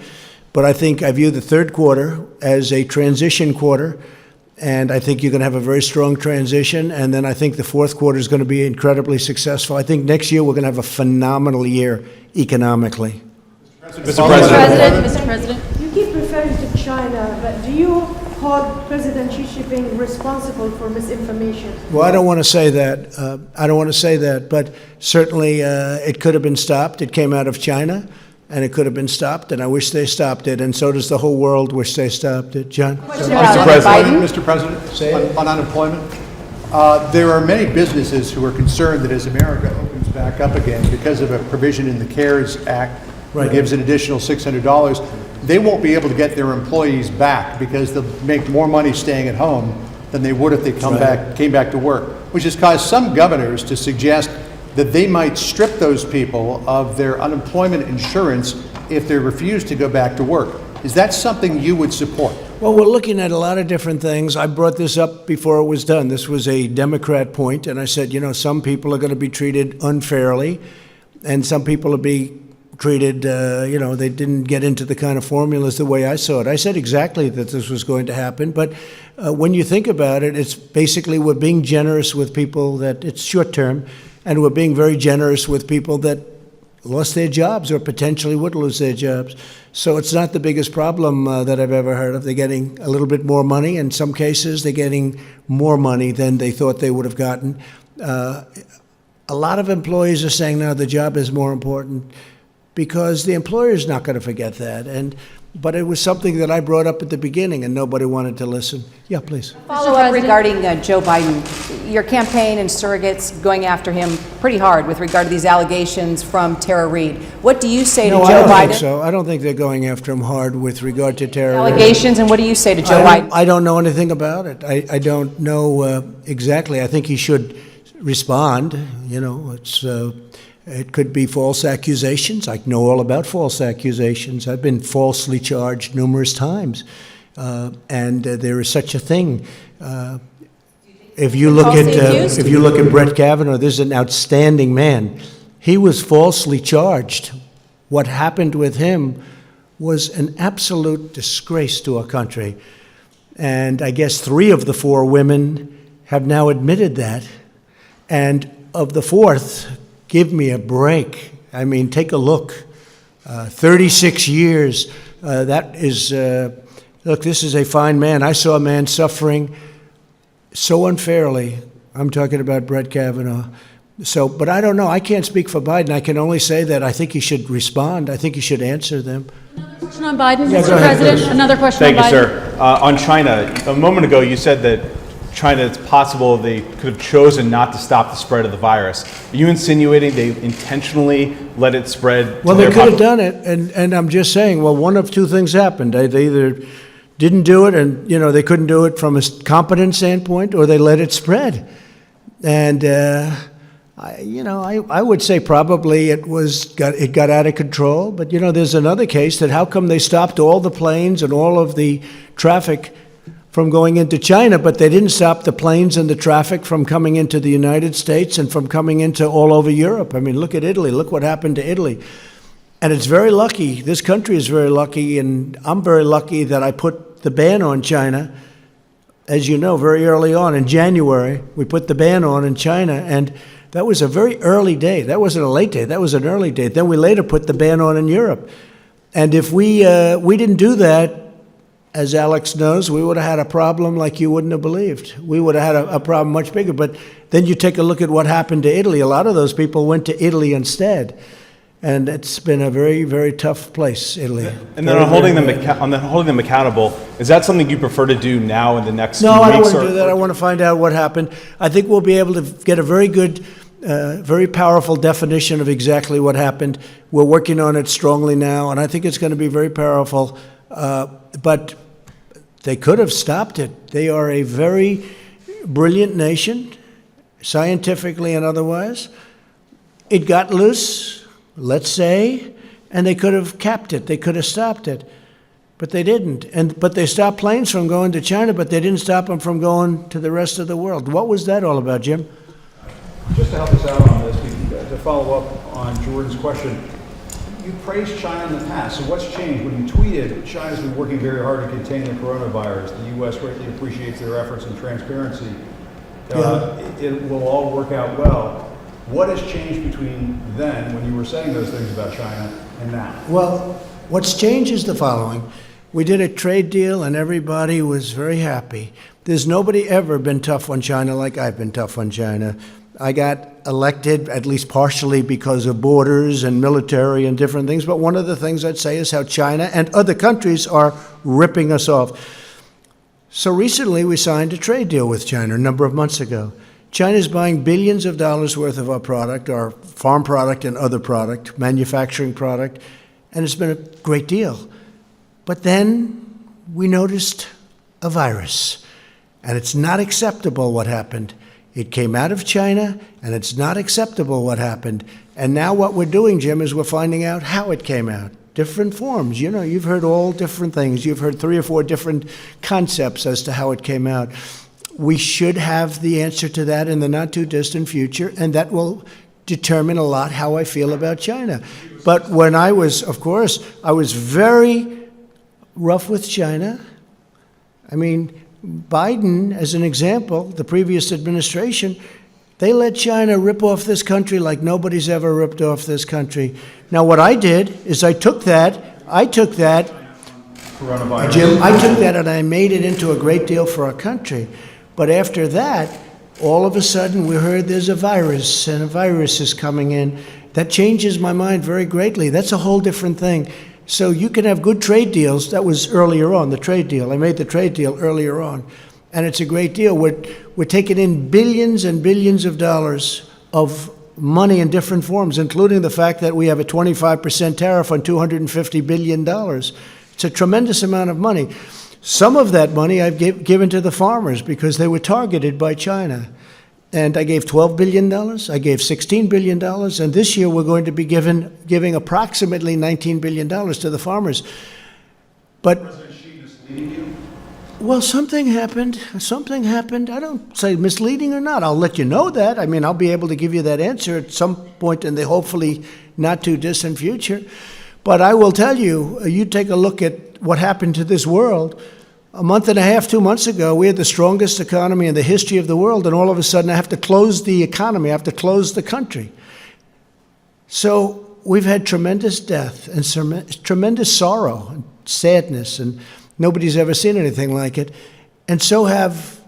But I think I view the third quarter as a transition quarter, and I think you're going to have a very strong transition, and then I think the fourth quarter is going to be incredibly successful. I think next year we're going to have a phenomenal year economically. Mr. President. Mr. President. You keep referring to China, but do you hold President Xi Jinping responsible for misinformation? Well, I don't want to say that. But certainly it could have been stopped. It came out of China, and it could have been stopped, and I wish they stopped it, and so does the whole world wish they stopped it. John? Mr. President, on unemployment, there are many businesses who are concerned that as America opens back up again, because of a provision in the CARES Act that gives an additional $600, they won't be able to get their employees back because they'll make more money staying at home than they would if they came back to work, which has caused some governors to suggest that they might strip those people of their unemployment insurance if they refuse to go back to work. Is that something you would support? Well, we're looking at a lot of different things. I brought this up before it was done. This was a Democrat point, and I said, some people are going to be treated unfairly, and some people will be treated, they didn't get into the kind of formulas the way I saw it. I said exactly that this was going to happen, but when you think about it, it's basically we're being generous with people that it's short term, and we're being very generous with people that lost their jobs or potentially would lose their jobs. So it's not the biggest problem that I've ever heard of. They're getting a little bit more money. In some cases, they're getting more money than they thought they would have gotten. A lot of employees are saying now the job is more important because the employer is not going to forget that. But it was something that I brought up at the beginning, and nobody wanted to listen. Yeah, please. Follow-up regarding Joe Biden. Your campaign and surrogates going after him pretty hard with regard to these allegations from Tara Reid. What do you say to Joe Biden? I don't think so. I don't think they're going after him hard with regard to Tara Reid. Allegations, and what do you say to Joe Biden? I don't know anything about it. I don't know exactly. I think he should respond. It could be false accusations. I know all about false accusations. I've been falsely charged numerous times, and there is such a thing. If you look at Brett Kavanaugh, this is an outstanding man. He was falsely charged. What happened with him was an absolute disgrace to our country, and I guess 3 of the 4 women have now admitted that, and of the 4th. Give me a break. I mean, take a look. 36 years. That is, look, this is a fine man. I saw a man suffering so unfairly. I'm talking about Brett Kavanaugh. But I don't know. I can't speak for Biden. I can only say that I think he should respond. I think he should answer them. Another question on Biden, Mr. President. Another question on Biden. Thank you, sir. On China, a moment ago you said that China, it's possible they could have chosen not to stop the spread of the virus. Are you insinuating they intentionally let it spread? Well, they could have done it, and I'm just saying, well, one of 2 things happened. They either didn't do it, and they couldn't do it from a competent standpoint, or they let it spread. And I would say probably it got out of control. But there's another case that how come they stopped all the planes and all of the traffic from going into China, but they didn't stop the planes and the traffic from coming into the United States and from coming into all over Europe. I mean, look at Italy. Look what happened to Italy. And it's very lucky. This country is very lucky, and I'm very lucky that I put the ban on China, as you know, very early on in January. We put the ban on in China, and that was a very early date. That wasn't a late date. That was an early date. Then we later put the ban on in Europe. And if we didn't do that, as Alex knows, we would have had a problem like you wouldn't have believed. We would have had a problem much bigger. But then you take a look at what happened to Italy. A lot of those people went to Italy instead. And it's been a very, very tough place, Italy. And then on holding them accountable, is that something you prefer to do now in the next few weeks? No, I don't want to do that. I want to find out what happened. I think we'll be able to get a very good, very powerful definition of exactly what happened. We're working on it strongly now, and I think it's going to be very powerful. But they could have stopped it. They are a very brilliant nation, scientifically and otherwise. It got loose, let's say, and they could have capped it. They could have stopped it. but they didn't. But they stopped planes from going to China, but they didn't stop them from going to the rest of the world. What was that all about, Jim? Just to help us out on this, to follow up on Jordan's question, you praised China in the past, so what's changed? When you tweeted, China's been working very hard to contain the coronavirus. The U.S. greatly appreciates their efforts and transparency. It will all work out well. What has changed between then, when you were saying those things about China, and now? Well, what's changed is the following. We did a trade deal and everybody was very happy. There's nobody ever been tough on China like I've been tough on China. I got elected, at least partially, because of borders and military and different things. But one of the things I'd say is how China and other countries are ripping us off. So recently we signed a trade deal with China a number of months ago. China's buying billions of dollars worth of our product, our farm product and other product, manufacturing product, and it's been a great deal. But then we noticed a virus, and it's not acceptable what happened. It came out of China, and it's not acceptable what happened. And now what we're doing, Jim, is we're finding out how it came out. Different forms. You know, you've heard all different things. You've heard 3 or 4 different concepts as to how it came out. We should have the answer to that in the not-too-distant future, and that will determine a lot how I feel about China. But when I was, of course, I was very rough with China. I mean, Biden, as an example, the previous administration, they let China rip off this country like nobody's ever ripped off this country. Now, what I did is I took that, Jim, I took that and I made it into a great deal for our country. But after that, all of a sudden we heard there's a virus and a virus is coming in. That changes my mind very greatly. That's a whole different thing. So you can have good trade deals. That was earlier on, the trade deal. I made the trade deal earlier on. And it's a great deal. We're taking in billions and billions of dollars of money in different forms, including the fact that we have a 25% tariff on $250 billion. It's a tremendous amount of money. Some of that money I've given to the farmers because they were targeted by China. And I gave $12 billion, I gave $16 billion, and this year we're going to be giving approximately $19 billion to the farmers. But, President Xi misleading you? well, something happened. I don't say misleading or not. I'll let you know that. I mean, I'll be able to give you that answer at some point in the hopefully not too distant future. But I will tell you, you take a look at what happened to this world. A month and a half, 2 months ago, we had the strongest economy in the history of the world, and all of a sudden I have to close the economy, I have to close the country. So we've had tremendous death and tremendous sorrow and sadness, and nobody's ever seen anything like it. And so have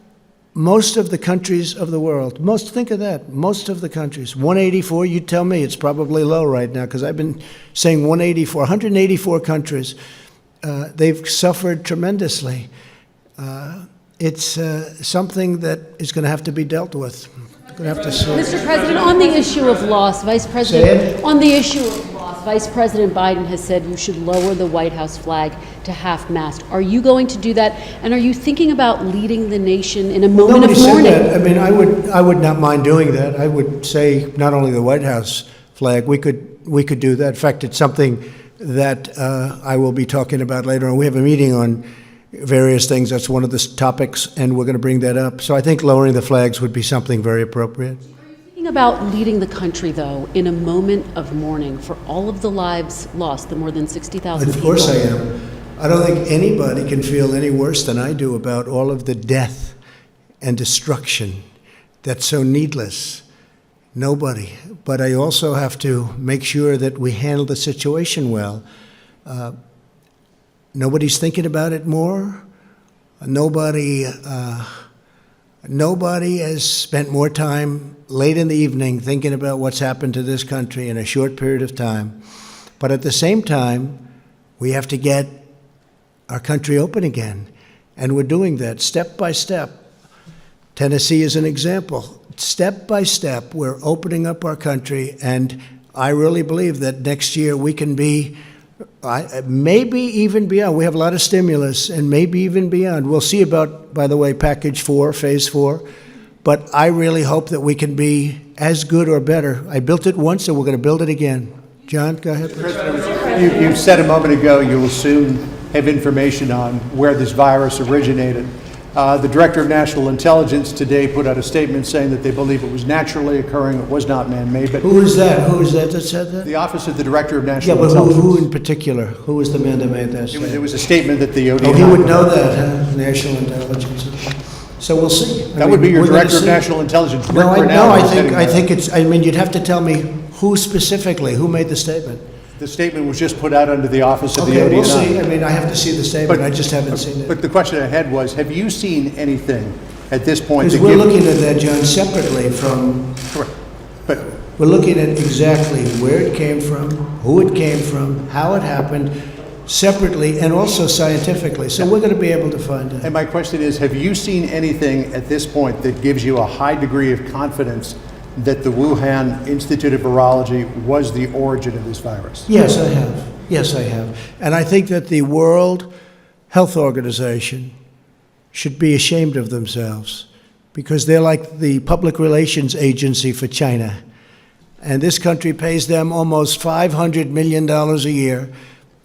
most of the countries of the world. Think of that, most of the countries. 184, you tell me, it's probably low right now, because I've been saying 184 countries. They've suffered tremendously. It's something that is going to have to be dealt with. Mr. President, on the issue of loss, Vice President Biden has said you should lower the White House flag to half-mast. Are you going to do that? And are you thinking about leading the nation in a moment of mourning? That. I mean, I would not mind doing that. I would say not only the White House flag, we could do that. In fact, it's something that I will be talking about later on. We have a meeting on various things. That's one of the topics, and we're going to bring that up. So I think lowering the flags would be something very appropriate. Are you thinking about leading the country, though, in a moment of mourning for all of the lives lost, the more than 60,000 people? Of course I am. I don't think anybody can feel any worse than I do about all of the death and destruction that's so needless. Nobody. But I also have to make sure that we handle the situation well. Nobody's thinking about it more. Nobody has spent more time late in the evening thinking about what's happened to this country in a short period of time. But at the same time, we have to get our country open again. And we're doing that step by step. Tennessee is an example. Step by step, we're opening up our country, and I really believe that next year we can be, maybe even beyond. We have a lot of stimulus, and maybe even beyond. We'll see about, by the way, Package 4, Phase 4, but I really hope that we can be as good or better. I built it once, and we're going to build it again. John, go ahead. President, you said a moment ago you will soon have information on where this virus originated. The Director of National Intelligence today put out a statement saying that they believe it was naturally occurring, it was not man-made. But Who is that? Who is that that said that? the Office of the Director of Yeah, National but Intelligence. who in particular? Who was the man that made that statement? There was a statement that the ODNI... Oh, he would know that, huh? National Intelligence. So we'll see. That would be your Director of National Intelligence. No, Rick Grinnell I is think heading that. it's, I mean, you'd have to tell me who specifically, who made the statement. The statement was just put out under the Office of the Okay, ODNI. we'll see. I mean, I have to see the statement, I just haven't seen it. But the question I had was, have you seen anything at this point Because to we're give... looking at that, John, separately from, Correct. But we're looking at exactly where it came from, who it came from, how it happened, separately and also scientifically. So we're going to be able to find it. And my question is, have you seen anything at this point that gives you a high degree of confidence that the Wuhan Institute of Virology was the origin of this virus? Yes, I have. Yes, I have. And I think that the World Health Organization should be ashamed of themselves because they're like the public relations agency for China. And this country pays them almost $500 million a year,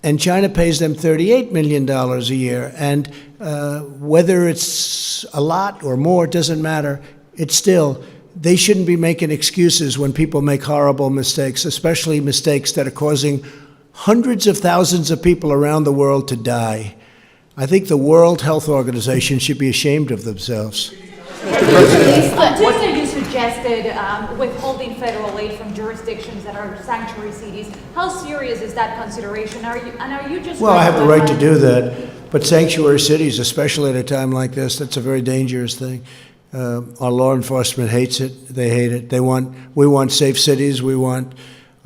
and China pays them $38 million a year. And whether it's a lot or more, it doesn't matter. It's still, they shouldn't be making excuses when people make horrible mistakes, especially mistakes that are causing hundreds of thousands of people around the world to die. I think the World Health Organization should be ashamed of themselves. On Tuesday, you suggested withholding federal aid from jurisdictions that are sanctuary cities. How serious is that consideration? Are you just... Well, I have the right to do that, but sanctuary cities, especially at a time like this, that's a very dangerous thing. Our law enforcement hates it. They hate it. We want safe cities. We want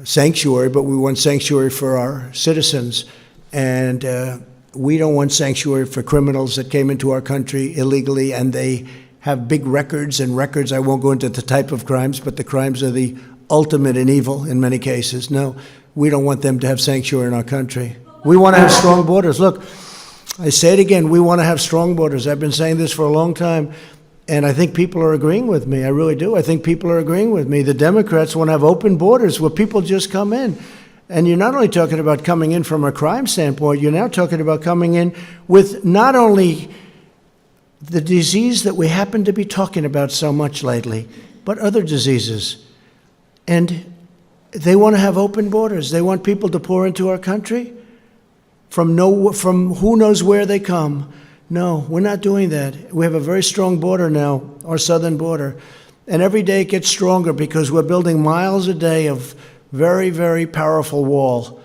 sanctuary, but we want sanctuary for our citizens. And we don't want sanctuary for criminals that came into our country illegally, and they have big records and records. I won't go into the type of crimes, but the crimes are the ultimate in evil in many cases. No, we don't want them to have sanctuary in our country. We want to have strong borders. Look, I say it again, we want to have strong borders. I've been saying this for a long time, and I think people are agreeing with me. I really do. I think people are agreeing with me. The Democrats want to have open borders where people just come in. And you're not only talking about coming in from a crime standpoint, you're now talking about coming in with not only the disease that we happen to be talking about so much lately, but other diseases. And they want to have open borders. They want people to pour into our country from who knows where they come. No, we're not doing that. We have a very strong border now, our southern border. And every day it gets stronger because we're building miles a day of very, very powerful wall.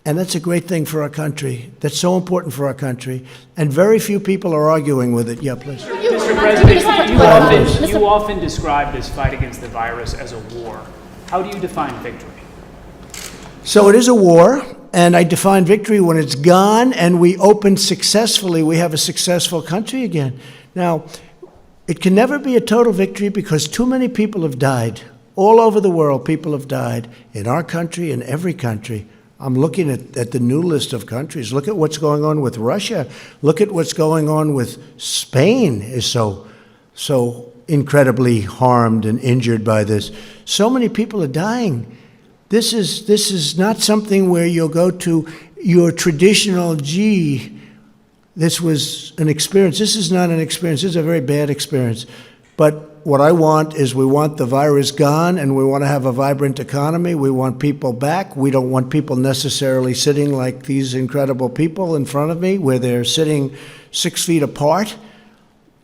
And that's a great thing for our country. That's so important for our country. And very few people are arguing with it. Yeah, please. Mr. President, you often describe this fight against the virus as a war. How do you define victory? So it is a war, and I define victory when it's gone and we open successfully. We have a successful country again. Now, it can never be a total victory because too many people have died. All over the world, people have died. In our country, in every country. I'm looking at the new list of countries. Look at what's going on with Russia. Look at what's going on with Spain is so incredibly harmed and injured by this. So many people are dying. This is not something where you'll go to your traditional, this was an experience. This is not an experience. This is a very bad experience. But what I want is we want the virus gone, and we want to have a vibrant economy. We want people back. We don't want people necessarily sitting like these incredible people in front of me, where they're sitting 6 feet apart.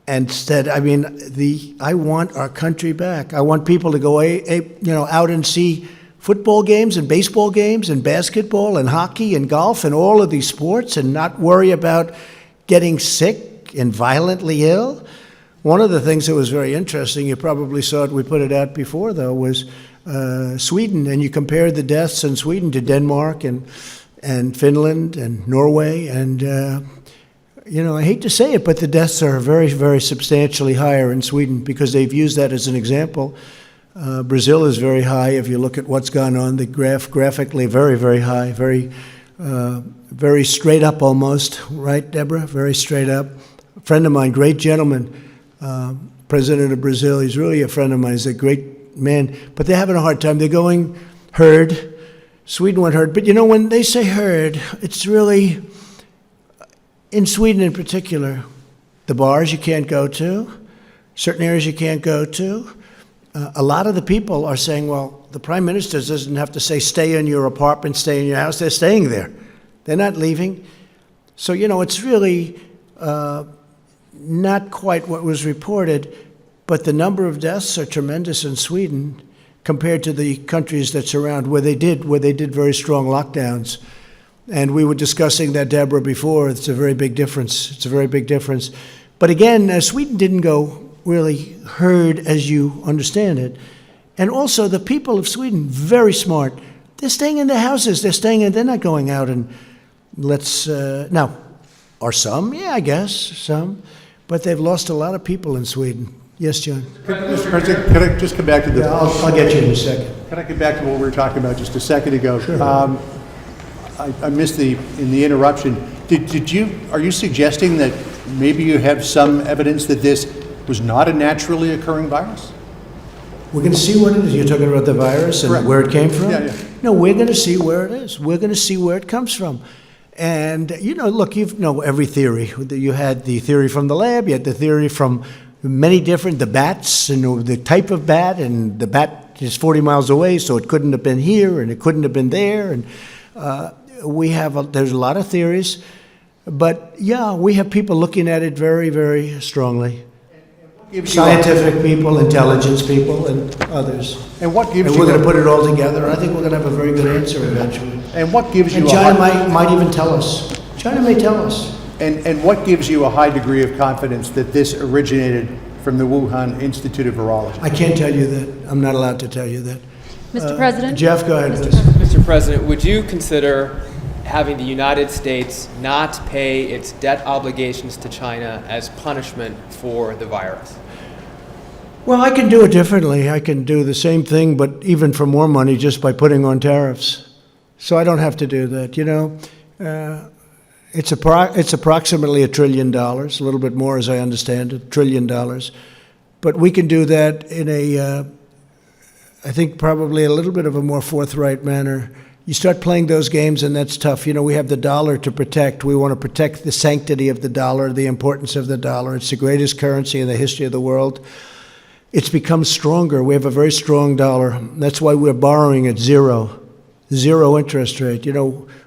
Instead, I want our country back. I want people to go, out and see football games and baseball games and basketball and hockey and golf and all of these sports, and not worry about getting sick and violently ill. One of the things that was very interesting, you probably saw it, we put it out before though, was Sweden, and you compared the deaths in Sweden to Denmark and Finland and Norway, and I hate to say it, but the deaths are very, very substantially higher in Sweden because they've used that as an example. Brazil is very high if you look at what's gone on, the graphically very, very high, very straight up almost, right, Deborah? Very straight up. A friend of mine, great gentleman, president of Brazil, he's really a friend of mine, he's a great man, but they're having a hard time. They're going herd. Sweden went herd. But when they say herd, it's really, in Sweden in particular, the bars you can't go to, certain areas you can't go to. A lot of the people are saying, well, the prime minister doesn't have to say, stay in your apartment, stay in your house. They're staying there. They're not leaving. So, it's really not quite what was reported, but the number of deaths are tremendous in Sweden compared to the countries that surround where they did very strong lockdowns. And we were discussing that, Deborah, before. It's a very big difference. It's a very big difference. But again, Sweden didn't go really herd as you understand it. And also the people of Sweden, very smart. They're staying in their houses. They're not going out and now, are some? Yeah, I guess, some. But they've lost a lot of people in Sweden. Yes, John? Mr. President, could I just come back to the... Yeah, I'll get you in a second. Can I get back to what we were talking about just a second ago? Sure. I missed in the interruption. Are you suggesting that maybe you have some evidence that this was not a naturally occurring virus? We're going to see what it is. You're talking about the virus and Correct. where it came from? Yeah. No, we're going to see where it is. We're going to see where it comes from. And, look, you know every theory. You had the theory from the lab. You had the theory from many different, the bats and the type of bat. And the bat is 40 miles away, so it couldn't have been here and it couldn't have been there. And there's a lot of theories. But, yeah, we have people looking at it very, very strongly. Scientific people, intelligence people, and others. And what gives and we're going to put it all together. I think we're going to have a very good answer eventually. And what gives you and China might even tell us. China may tell us. And what gives you a high degree of confidence that this originated from the Wuhan Institute of Virology? I can't tell you that. I'm not allowed to tell you that. Mr. President? Jeff, go ahead, please. Mr. President, would you consider having the United States not pay its debt obligations to China as punishment for the virus? Well, I can do it differently. I can do the same thing, but even for more money just by putting on tariffs. So I don't have to do that. It's approximately $1 trillion, a little bit more as I understand it, $1 trillion. But we can do that in I think probably a little bit of a more forthright manner. You start playing those games and that's tough. We have the dollar to protect. We want to protect the sanctity of the dollar, the importance of the dollar. It's the greatest currency in the history of the world. It's become stronger. We have a very strong dollar. That's why we're borrowing at zero interest rate.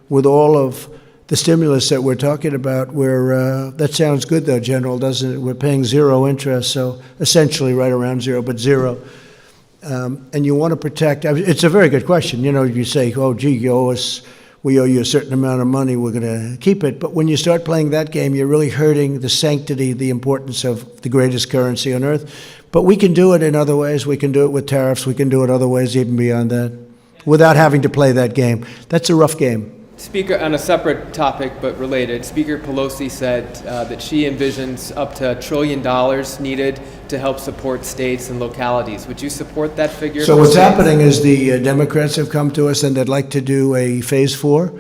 With all of the stimulus that we're talking about, that sounds good though, General, doesn't it? We're paying zero interest, so essentially right around zero, but zero. And you want to protect, it's a very good question. You say, oh, gee, we owe you a certain amount of money, we're going to keep it. But when you start playing that game, you're really hurting the sanctity, the importance of the greatest currency on earth. But we can do it in other ways. We can do it with tariffs. We can do it other ways even beyond that without having to play that game. That's a rough game. Speaker, on a separate topic but related, Speaker Pelosi said that she envisions up to $1 trillion needed to help support states and localities. Would you support that figure? So what's happening is the Democrats have come to us and they'd like to do a phase 4.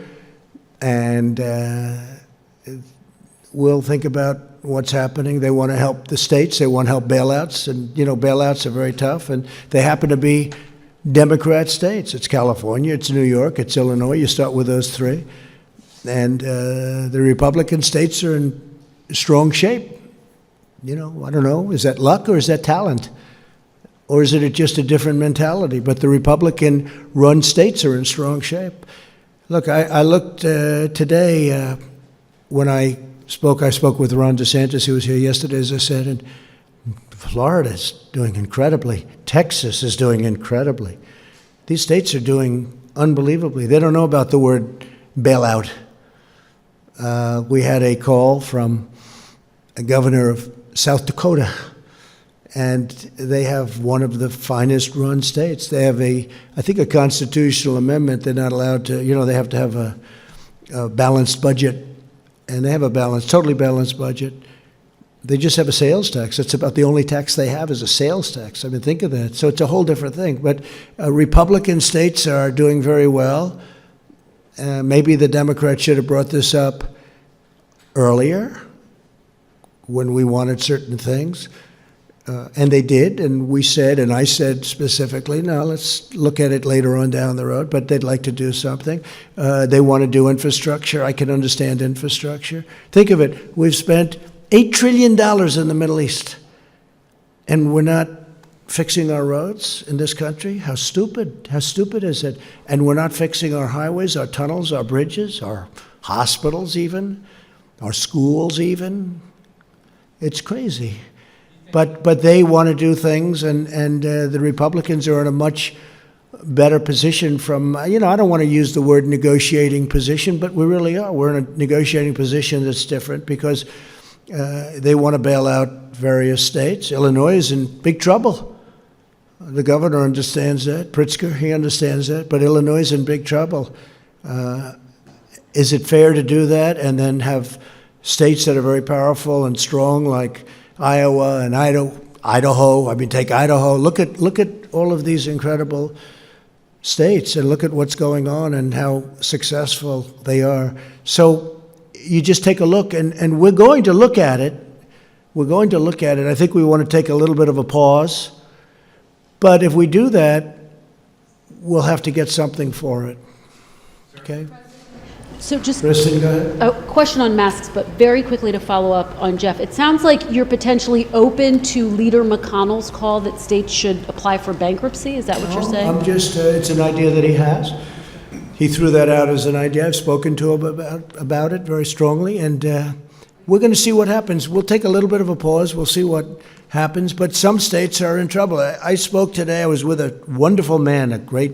And we'll think about what's happening. They want to help the states. They want to help bailouts. And, bailouts are very tough. And they happen to be Democrat states. It's California, it's New York, it's Illinois. You start with those three. And the Republican states are in strong shape. I don't know, is that luck or is that talent? Or is it just a different mentality? But the Republican-run states are in strong shape. Look, I looked today when I spoke with Ron DeSantis, who was here yesterday, as I said, and Florida's doing incredibly. Texas is doing incredibly. These states are doing unbelievably. They don't know about the word bailout. We had a call from a governor of South Dakota, and they have one of the finest run states. They have I think a constitutional amendment. They're not allowed to, they have to have a balanced budget, and they have a totally balanced budget. They just have a sales tax. That's about the only tax they have is a sales tax. I mean, think of that. So it's a whole different thing. But Republican states are doing very well. Maybe the Democrats should have brought this up earlier when we wanted certain things. And they did, and we said, and I said specifically, no, let's look at it later on down the road, but they'd like to do something. They want to do infrastructure. I can understand infrastructure. Think of it. We've spent $8 trillion in the Middle East, and we're not fixing our roads in this country? How stupid is it? And we're not fixing our highways, our tunnels, our bridges, our hospitals even, our schools even. It's crazy. But they want to do things, and the Republicans are in a much better position from, I don't want to use the word negotiating position, but we really are. We're in a negotiating position that's different because they want to bail out various states. Illinois is in big trouble. The governor understands that. Pritzker, he understands that. But Illinois is in big trouble. Is it fair to do that and then have states that are very powerful and strong like Iowa and Idaho? I mean, take Idaho. Look at all of these incredible states and look at what's going on and how successful they are. So you just take a look, and we're going to look at it. We're going to look at it. I think we want to take a little bit of a pause. But if we do that, we'll have to get something for it. Okay? So just Kristen, go ahead. a question on masks, but very quickly to follow up on Jeff. It sounds like you're potentially open to Leader McConnell's call that states should apply for bankruptcy. Is that what you're saying? I'm just, it's an idea that he has. He threw that out as an idea. I've spoken to him about it very strongly, and we're going to see what happens. We'll take a little bit of a pause. We'll see what happens, but some states are in trouble. I spoke today. I was with a wonderful man, a great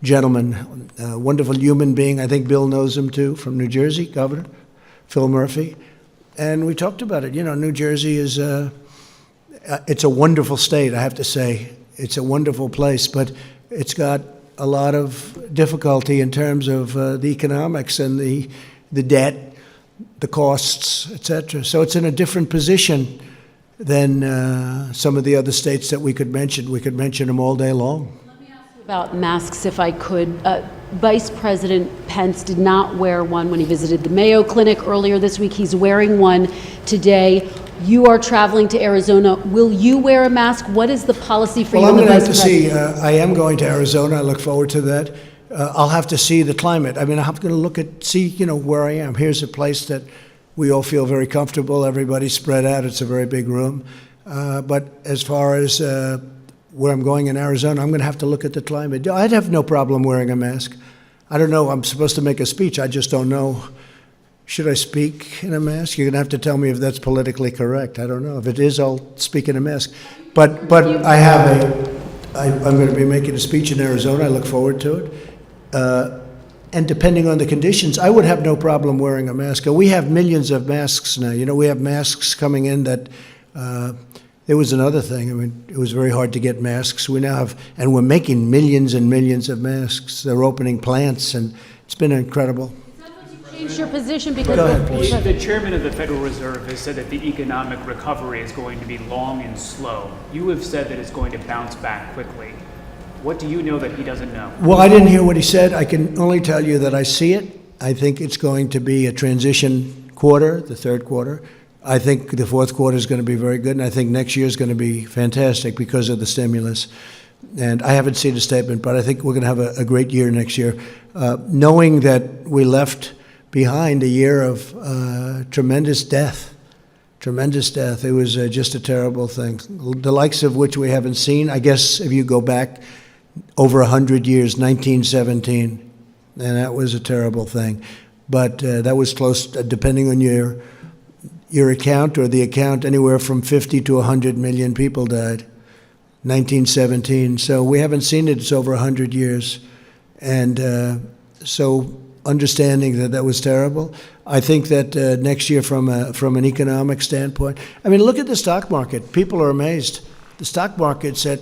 gentleman, a wonderful human being. I think Bill knows him too, from New Jersey, Governor Phil Murphy. And we talked about it. New Jersey is it's a wonderful state, I have to say. It's a wonderful place, but it's got a lot of difficulty in terms of the economics and the debt, the costs, et cetera. So it's in a different position than some of the other states that we could mention. We could mention them all day long. About masks, if I could. Vice President Pence did not wear one when he visited the Mayo Clinic earlier this week. He's wearing one today. You are traveling to Arizona. Will you wear a mask? What is the policy for you and the Vice President? Well, I'm going to have to see. I am going to Arizona. I look forward to that. I'll have to see the climate. I mean, I'm going to see where I am. Here's a place that we all feel very comfortable. Everybody's spread out. It's a very big room. But as far as where I'm going in Arizona, I'm going to have to look at the climate. I'd have no problem wearing a mask. I don't know. I'm supposed to make a speech. I just don't know. Should I speak in a mask? You're going to have to tell me if that's politically correct. I don't know. If it is, I'll speak in a mask. But I'm going to be making a speech in Arizona. I look forward to it. And depending on the conditions, I would have no problem wearing a mask. We have millions of masks now. We have masks coming in that there was another thing. I mean, it was very hard to get masks. We now have, and we're making millions and millions of masks. They're opening plants, and it's been incredible. Change your position because Go ahead, please. The chairman of the Federal Reserve has said that the economic recovery is going to be long and slow. You have said that it's going to bounce back quickly. What do you know that he doesn't know? Well, I didn't hear what he said. I can only tell you that I see it. I think it's going to be a transition quarter, the third quarter. I think the fourth quarter is going to be very good, and I think next year is going to be fantastic because of the stimulus. And I haven't seen a statement, but I think we're going to have a great year next year. Knowing that we left behind a year of tremendous death. It was just a terrible thing, the likes of which we haven't seen. I guess if you go back over 100 years, 1917, and that was a terrible thing. But that was close, depending on your account or the account, anywhere from 50 to 100 million people died. 1917. So we haven't seen it. It's over 100 years. And so understanding that was terrible. I think that next year from an economic standpoint, I mean, look at the stock market. People are amazed. The stock market's at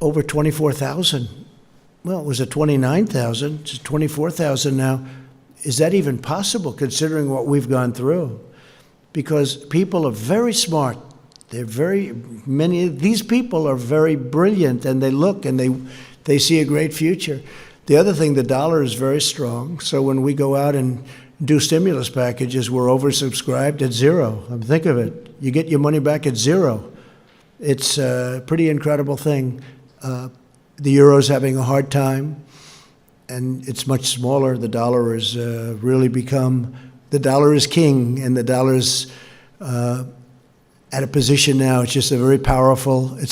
over 24,000. Well, it was at 29,000. It's 24,000 now. Is that even possible considering what we've gone through? Because people are very smart. Many of these people are very brilliant, and they look and they see a great future. The other thing, the dollar is very strong. So when we go out and do stimulus packages, we're oversubscribed at zero. Think of it. You get your money back at zero. It's a pretty incredible thing. The euro's having a hard time, and it's much smaller. The dollar has really become, the dollar is king, and the dollar's at a position now, it's just it's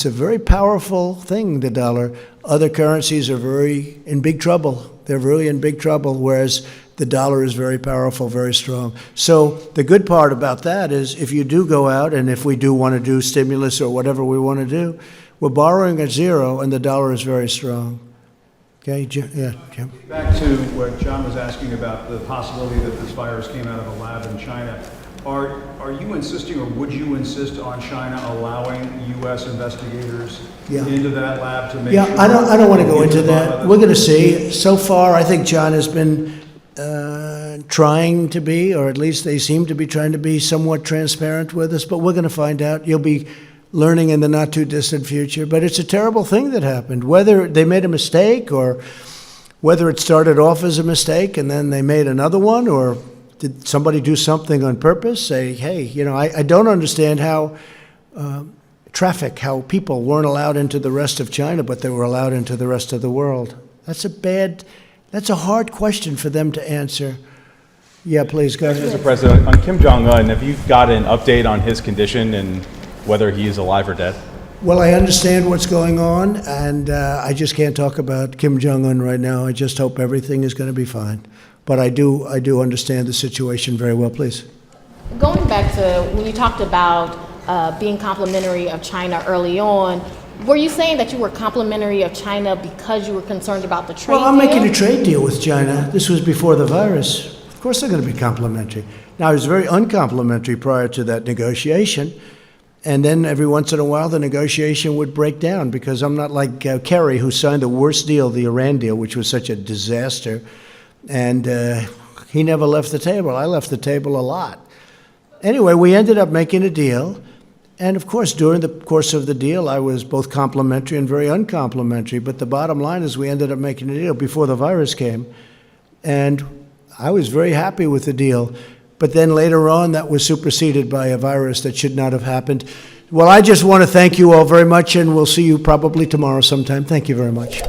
a very powerful thing, the dollar. Other currencies are in big trouble. They're really in big trouble, whereas the dollar is very powerful, very strong. So the good part about that is if you do go out, and if we do want to do stimulus or whatever we want to do, we're borrowing at zero, and the dollar is very strong. Okay, Jim? Back to what John was asking about the possibility that this virus came out of a lab in China. Are you insisting, or would you insist on China allowing U.S. investigators into that lab to make sure? I don't want to go into that. We're going to see. So far, I think China's been trying to be, or at least they seem to be trying to be somewhat transparent with us, but we're going to find out. You'll be learning in the not-too-distant future. But it's a terrible thing that happened. Whether they made a mistake or whether it started off as a mistake and then they made another one, or did somebody do something on purpose, say, hey, I don't understand how how people weren't allowed into the rest of China, but they were allowed into the rest of the world. That's a hard question for them to answer. Yeah, please, go ahead. Mr. President, on Kim Jong-un, have you got an update on his condition and whether he is alive or dead? Well, I understand what's going on, and I just can't talk about Kim Jong-un right now. I just hope everything is going to be fine. But I do understand the situation very well. Please. Going back to when you talked about being complimentary of China early on, were you saying that you were complimentary of China because you were concerned about the trade deal? Well, I'm making a trade deal with China. This was before the virus. Of course they're going to be complimentary. Now, I was very uncomplimentary prior to that negotiation. And then every once in a while, the negotiation would break down because I'm not like Kerry, who signed the worst deal, the Iran deal, which was such a disaster. And he never left the table. I left the table a lot. Anyway, we ended up making a deal. And of course, during the course of the deal, I was both complimentary and very uncomplimentary. But the bottom line is we ended up making a deal before the virus came. And I was very happy with the deal. But then later on, that was superseded by a virus that should not have happened. Well, I just want to thank you all very much, and we'll see you probably tomorrow sometime. Thank you very much.